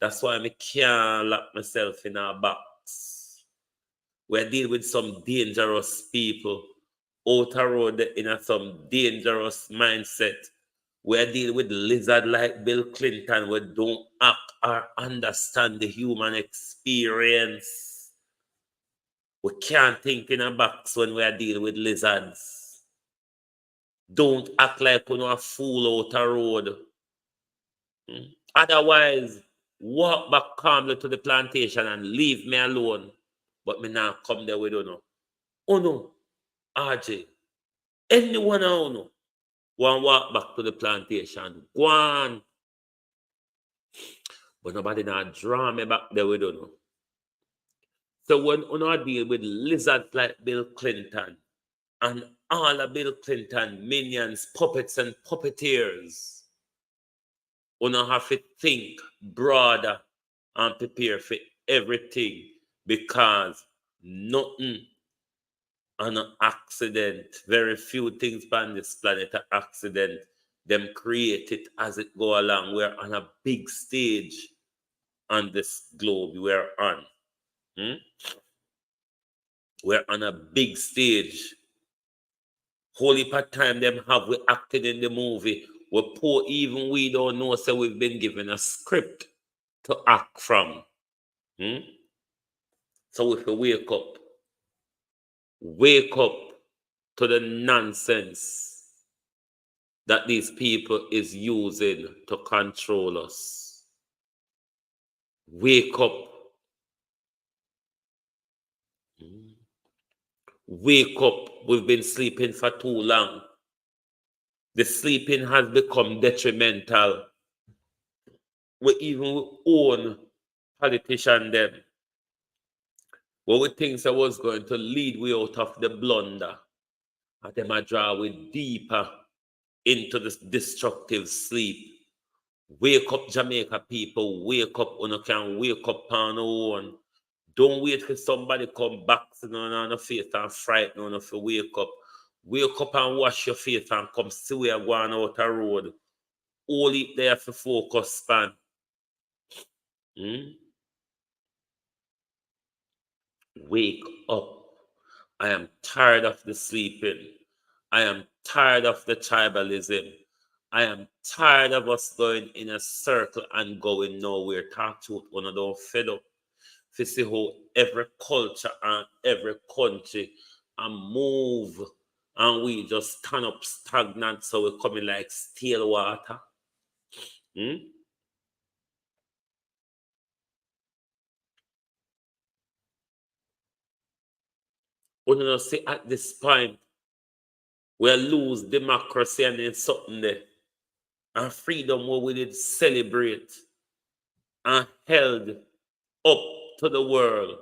That's why me can't lock myself in a box. We deal with some dangerous people out the road in some dangerous mindset. We deal with lizard like Bill Clinton. We don't act or understand the human experience. We can't think in a box when we are dealing with lizards. Don't act like we're a fool out the road. Otherwise, walk back calmly to the plantation and leave me alone. But me now come there with you know. Oh no, RJ. Anyone I know want walk back to the plantation. Go on. But nobody now draw me back there with you know. So when you deal with lizards like Bill Clinton and all of Bill Clinton minions, puppets and puppeteers, you have to think broader and prepare for everything, because nothing on an accident, very few things on this planet are accident. Them create it as it go along. We're on a big stage on this globe we're on. We're on a big stage. Whole heap of time them have we acted in the movie. We're poor, even we don't know, so we've been given a script to act from. So if we wake up to the nonsense that these people is using to control us. Wake up. Wake up. We've been sleeping for too long. The sleeping has become detrimental. We even own politicians them. What we think that was going to lead we out of the blunder, and them a draw we deeper into this destructive sleep. Wake up, Jamaica people. Wake up. You can wake up on your own. Don't wait for somebody come back on the face and frighten you if you wake up. Wake up and wash your face and come see where you're going out the road. All it there for focus span. Wake up. I am tired of the sleeping. I am tired of the tribalism. I am tired of us going in a circle and going nowhere. Talk to one of those fed up. To see how every culture and every country and move and we just stand up stagnant, so we're coming like stale water. We don't see at this point we lose democracy and then something there. And freedom where we did celebrate and held up to the world.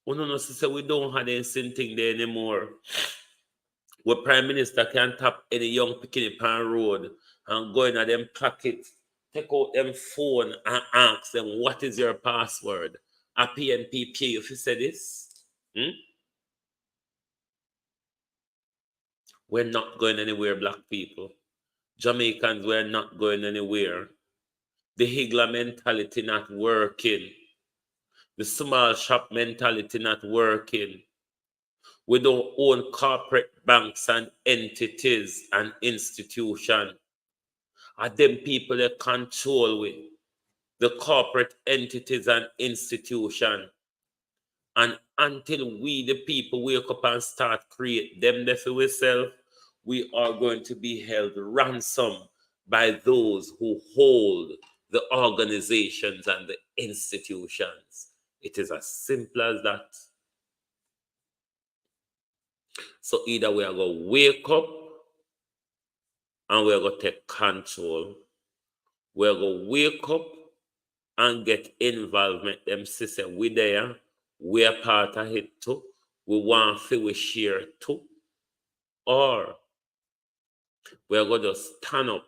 We don't say we don't have anything there anymore. Where Prime Minister can tap any young picking on the road and go in at them pocket, take out them phone and ask them, what is your password? A PNPP, if you say this. We're not going anywhere, black people. Jamaicans, we're not going anywhere. The Higler mentality not working. The small shop mentality not working. We don't own corporate banks and entities and institutions. Are them people that control with the corporate entities and institutions. And until we, the people, wake up and start create them there for ourselves, we are going to be held ransom by those who hold the organizations and the institutions. It is as simple as that. So either we are going to wake up and we are going to take control. We are going to wake up and get involvement. Them sister, we there, we are part of it too. We want to we share too. Or we are going to stand up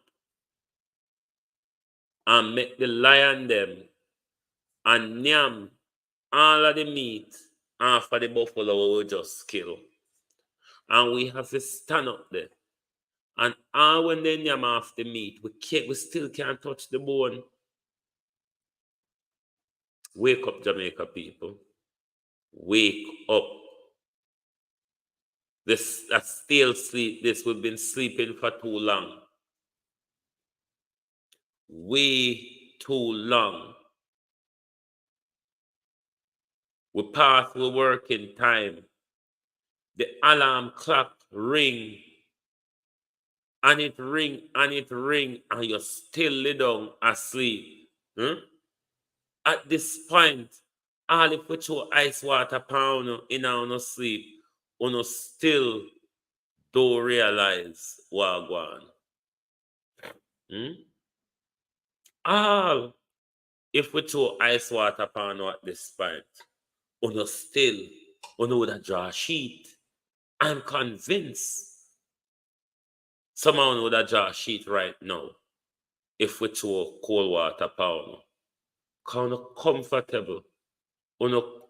and make the lion them and yam all of the meat after the buffalo we just kill. And we have to stand up there. And all when they yam off the meat, we still can't touch the bone. Wake up, Jamaica people. Wake up. That still sleep. We've been sleeping for too long. Way too long. We pass the working time. The alarm clock ring. And it ring, and it ring, and you're still lay down asleep. At this point, all if we throw ice water pound in our sleep, we still don't realize what going on. All if we throw ice water pound at this point, we still would have draw a sheet. I'm convinced someone would have draw a sheet right now if we throw cold water pound. Kind of comfortable,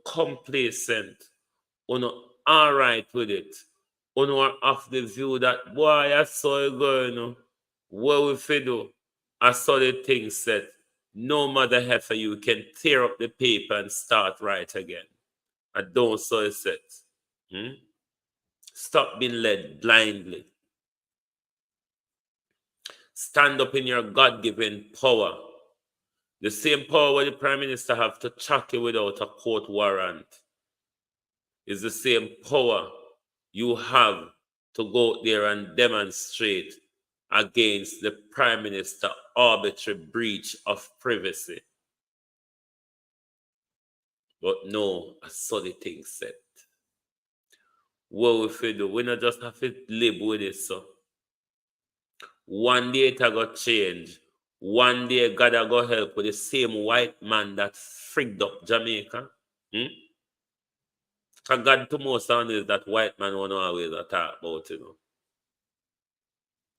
complacent, all right with it. Are off the view that, boy, I saw it going, what we fit do? I saw the thing set. No matter heifer, you can tear up the paper and start right again. I don't saw it set. Stop being led blindly. Stand up in your God-given power. The same power where the Prime Minister have to chuck you without a court warrant is the same power you have to go out there and demonstrate against the Prime Minister arbitrary breach of privacy. But no, I saw the thing set. What we do, we not just have to live with it, so. One day it got change. One day God go help with the same white man that frigged up Jamaica. Because God to most of is that white man won't always talk about,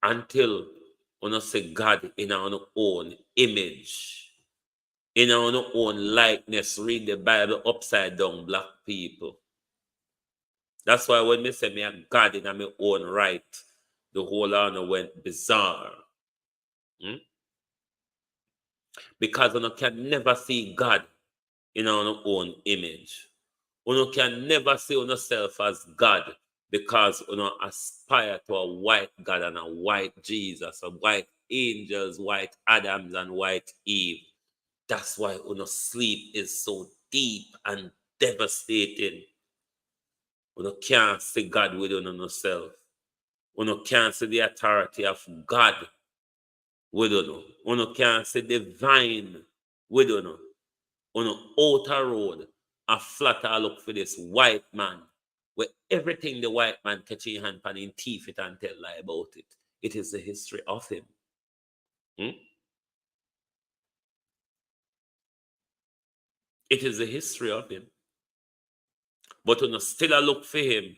Until we say God in our own image, in our own likeness, read the Bible upside down, black people. That's why when me say me a God in my own right, the whole honor went bizarre. Because we can never see God in our own image. We can never see ourselves as God because we aspire to a white God and a white Jesus, a white angels, white Adams, and white Eve. That's why sleep is so deep and devastating. We can't see God within ourselves. We can't see the authority of God within us. We can't see divine within us. On an outer road, a flatter look for this white man, where everything the white man catch in hand pan in teeth it and tell lie about it. It is the history of him. It is the history of him. But on still a look for him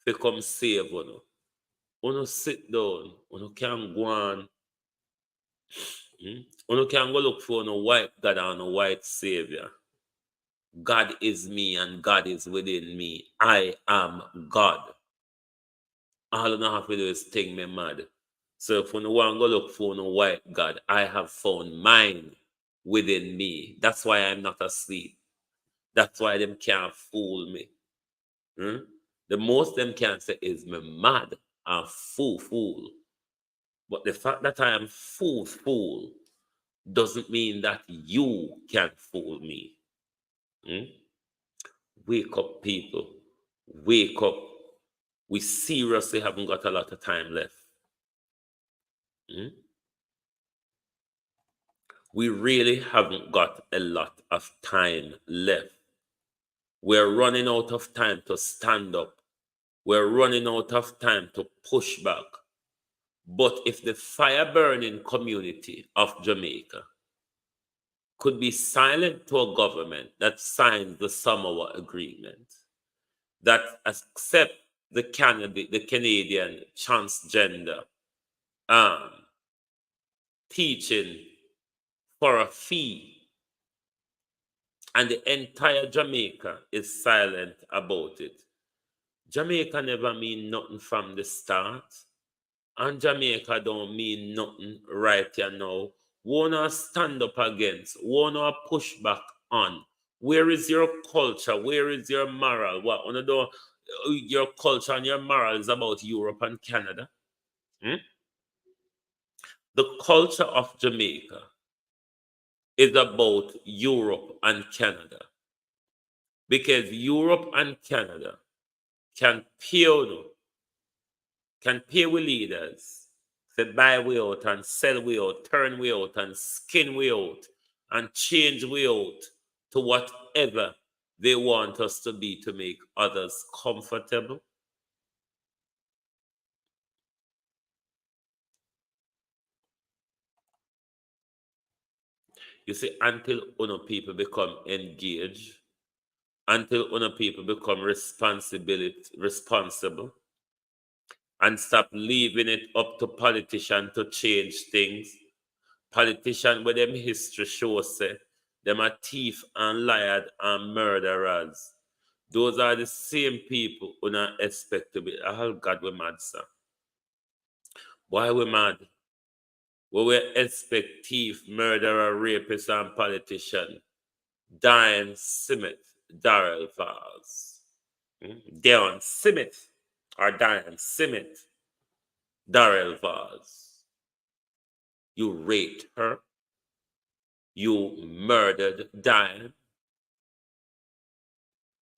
to come save you. On sit down, on can go on. On can go look for a white God and a white savior. God is me and God is within me. I am God. All I have to do is think me mad. So if you want to go look for a white God, I have found mine within me. That's why I'm not asleep. That's why them can't fool me. The most them can say is me mad and fool. But the fact that I am fool doesn't mean that you can fool me. Wake up, people. Wake up. We seriously haven't got a lot of time left. We really haven't got a lot of time left. We're running out of time to stand up. We're running out of time to push back. But if the fire-burning community of Jamaica could be silent to a government that signs the Samoa Agreement, that accept the Canadian transgender teaching for a fee, and the entire Jamaica is silent about it. Jamaica never mean nothing from the start, and Jamaica don't mean nothing right here now. Wanna stand up against, wanna push back on. Where is your culture? Where is your moral? What wanna do? Your culture and your moral is about Europe and Canada. The culture of Jamaica is about Europe and Canada. Because Europe and Canada can pay with leaders to buy way out and sell way out, turn way out and skin way out and change way out to whatever they want us to be to make others comfortable. You see, until people become engaged, until people become responsible, and stop leaving it up to politicians to change things. Politicians with them history shows say them are thief and liars and murderers. Those are the same people who not expect to be. Oh God, we're mad, sir. Why we mad? We expect thief, murderer, rapist, and politician. Diane Simmet, Darrell Vaz. Dion Simith or Diane Simith, Darrell Vaz. You raped her. You murdered Diane.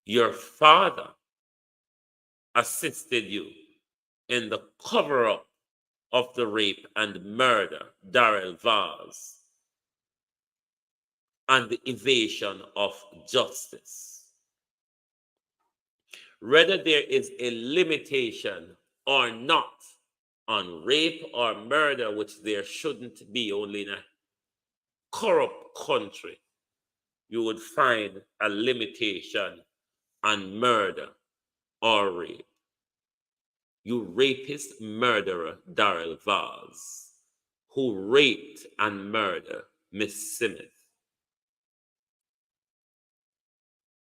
Your father assisted you in the cover-up of the rape and murder, Darrell Vaz, and the evasion of justice. Whether there is a limitation or not on rape or murder, which there shouldn't be, only in a corrupt country, you would find a limitation on murder or rape. You rapist murderer Darrell Vaz, who raped and murdered Miss Simith,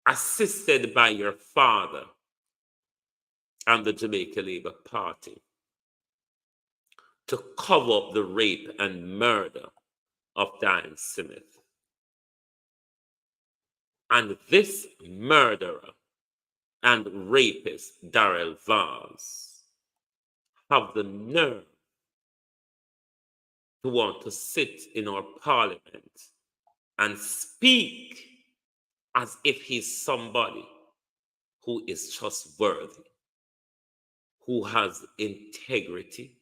assisted by your father and the Jamaica Labour Party to cover up the rape and murder of Diane Simith. And this murderer and rapist, Darrell Vaz, have the nerve to want to sit in our parliament and speak as if he's somebody who is trustworthy, who has integrity,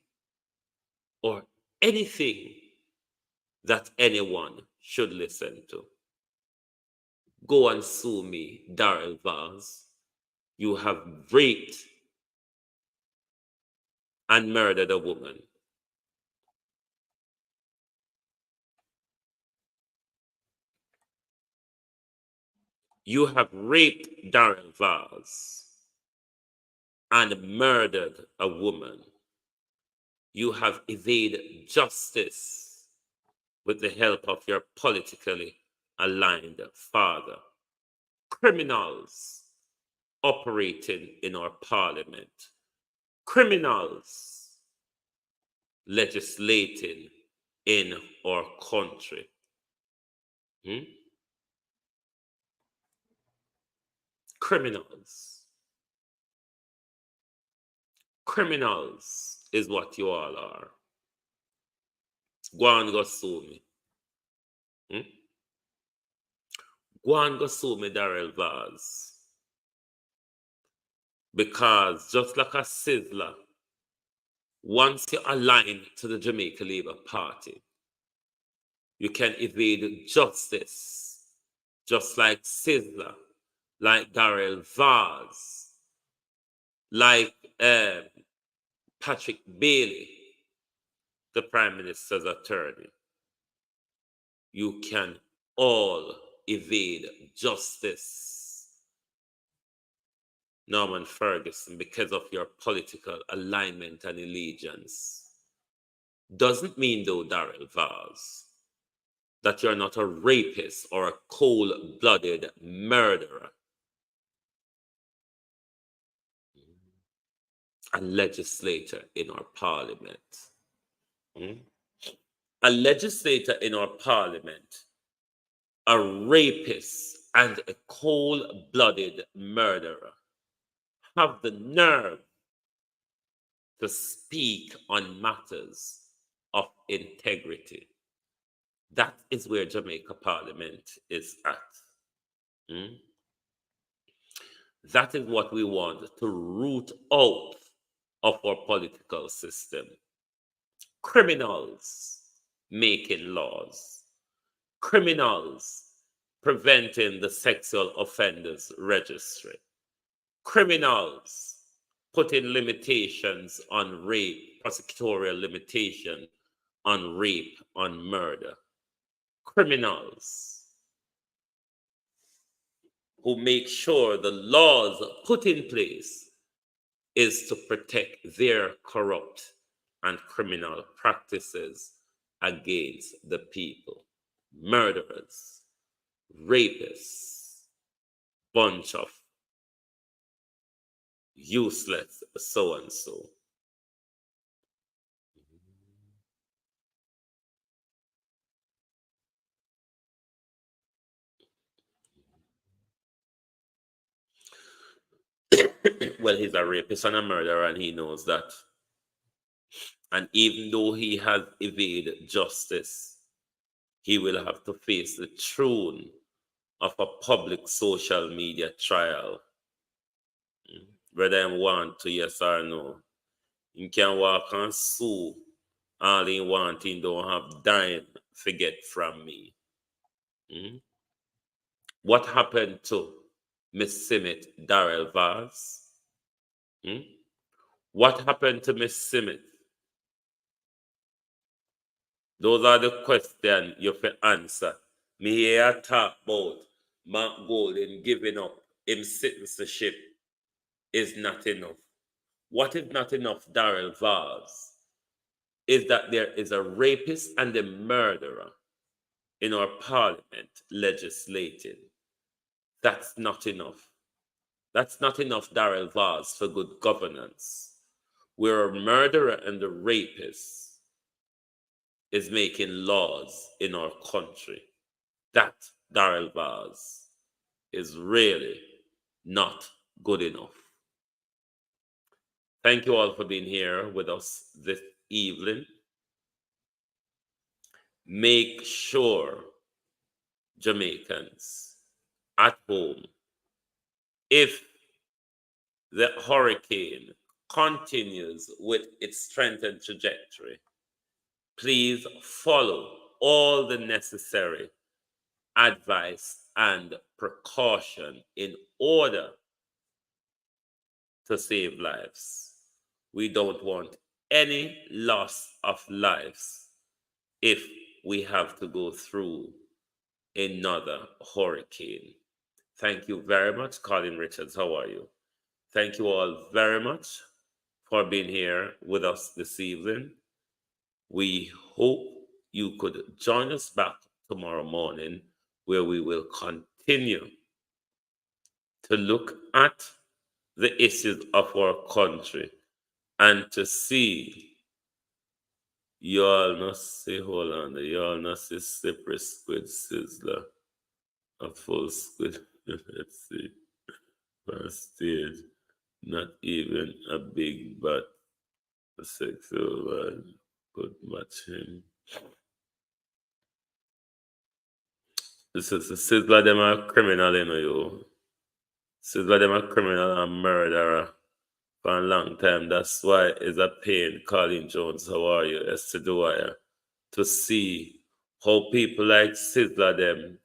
or anything that anyone should listen to. Go and sue me, Darrell Vaz. You have raped and murdered a woman. You have raped Darrell Vaz and murdered a woman. You have evaded justice with the help of your politically aligned father. Criminals operating in our parliament. Criminals legislating in our country. Criminals. Criminals is what you all are. Go and go sue me. Go and go sue me, Darrell Vaz. Because just like a sizzler, once you align to the Jamaica Labour Party, you can evade justice, just like Sizzler, like Darrell Vaz, like Patrick Bailey, the Prime Minister's attorney. You can all evade justice, Norman Ferguson, because of your political alignment and allegiance. Doesn't mean, though, Darrell Vaz, that you're not a rapist or a cold-blooded murderer. A legislator in our parliament. A legislator in our parliament, a rapist and a cold-blooded murderer, have the nerve to speak on matters of integrity. That is where Jamaica Parliament is at. That is what we want to root out of our political system. Criminals making laws. Criminals preventing the sexual offenders registry. Criminals putting limitations on rape, prosecutorial limitation on rape, on murder. Criminals who make sure the laws put in place is to protect their corrupt and criminal practices against the people. Murderers, rapists, bunch of useless so-and-so. Well, he's a rapist and a murderer, and he knows that. And even though he has evaded justice, he will have to face the throne of a public social media trial. Whether I want to, yes or no. You can walk and sue all he want, he don't have dime forget from me. What happened to Miss Simmet Darrell Vaz? What happened to Miss Simmet? Those are the questions you have to answer. Me here talk about Mark Golden giving up his citizenship is not enough. What is not enough, Darrell Vaz, is that there is a rapist and a murderer in our parliament legislating. That's not enough. That's not enough, Darrell Vaz, for good governance. Where a murderer and a rapist is making laws in our country. That, Darrell Vaz, is really not good enough. Thank you all for being here with us this evening. Make sure, Jamaicans at home, if the hurricane continues with its strength and trajectory, please follow all the necessary advice and precaution in order to save lives. We don't want any loss of lives if we have to go through another hurricane. Thank you very much, Colin Richards. How are you? Thank you all very much for being here with us this evening. We hope you could join us back tomorrow morning, where we will continue to look at the issues of our country and to see. You all not see, hold on, you all not see slippery squid sizzler, a full squid. Let's see, first stage, not even a big butt, a sexual one could match him. This is the sizzler, them are criminal, you know, you. Sizzler, them are criminal and murderer for a long time. That's why it's a pain. Colin Jones, how are you? Esther Dwyer, to see how people like Sizzler them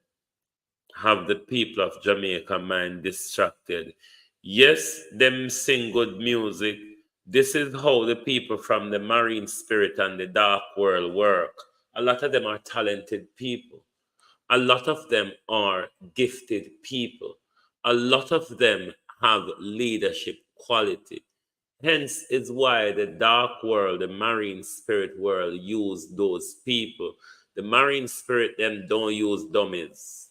have the people of Jamaica mind distracted. Yes, them sing good music. This is how the people from the marine spirit and the dark world work. A lot of them are talented people. A lot of them are gifted people. A lot of them have leadership quality. Hence is why the dark world, the marine spirit world, use those people. The marine spirit, them don't use dummies.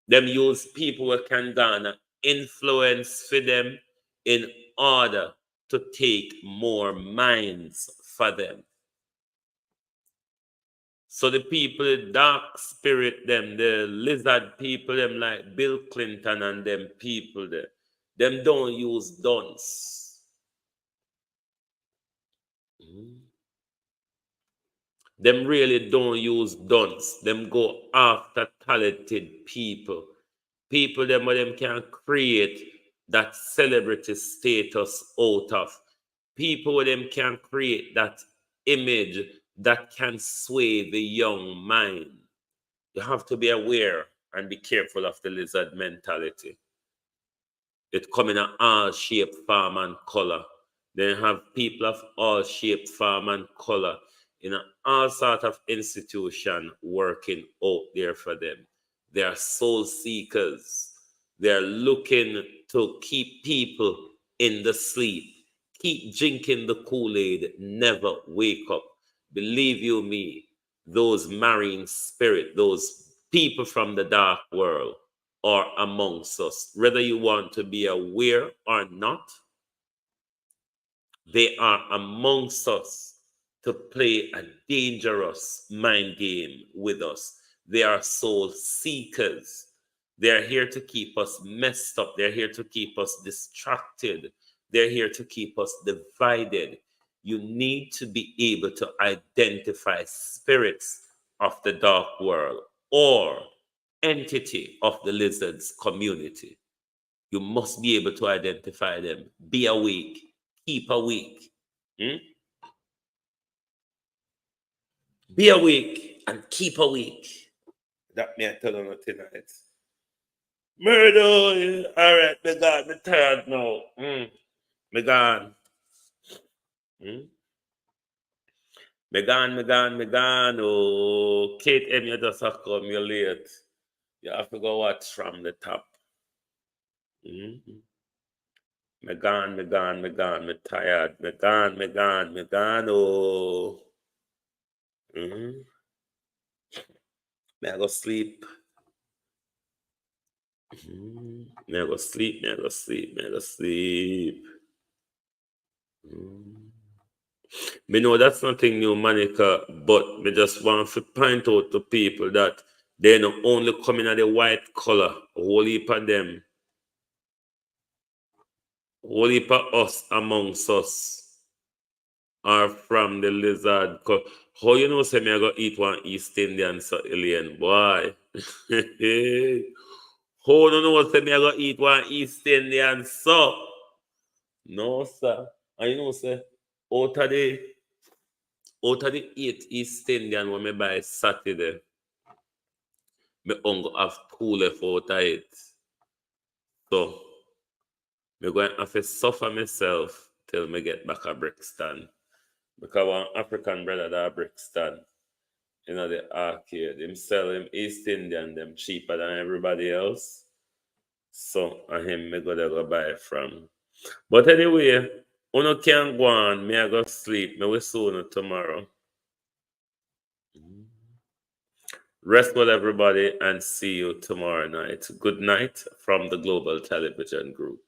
Them use people who can garner influence for them in order to take more minds for them. So the people, the dark spirit, them, the lizard people, them like Bill Clinton and them people there, them don't use dons. Them really don't use dons. Them go after talented people. People them where them can create that celebrity status out of. People where them can create that image that can sway the young mind. You have to be aware and be careful of the lizard mentality. It come in all shape, form, and color. They have people of all shape, form, and color in all sort of institution working out there for them. They are soul seekers. They are looking to keep people in the sleep. Keep drinking the Kool-Aid, never wake up. Believe you me, those marine spirit, those people from the dark world are amongst us. Whether you want to be aware or not, they are amongst us to play a dangerous mind game with us. They are soul seekers. They're here to keep us messed up. They're here to keep us distracted. They're here to keep us divided. You need to be able to identify spirits of the dark world or entity of the lizards community. You must be able to identify them. Be awake. Keep awake. Be awake and keep awake. That me I tell you tonight. Murder. All right, me God, me tired now. Me gone. Me gone. Oh, Kate M, you just have come, you're late. You have to go watch from the top. Me gone, me tired. Me gone, oh. Me I go sleep. Me I go sleep. Me know that's nothing new, Monica, but me just want to point out to people that they not only coming at the white color, a whole heap of them, a whole heap of us amongst us are from the lizard. How you know say me I go eat one East Indian so alien, boy? How you know say me I go eat one East Indian so? No, sir. And you know say, out of the 8 East Indian when me buy Saturday, me only have 2 left out of it. So, me going to have to suffer myself till me get back at Brixton. Because one African brother that Brixton, you know, the arcade, him sell him East Indian, them cheaper than everybody else. So, and him me go buy from. But anyway, uno can go on, me I go sleep, me will soon tomorrow. Rest well, everybody, and see you tomorrow night. Good night from the Global Television Group.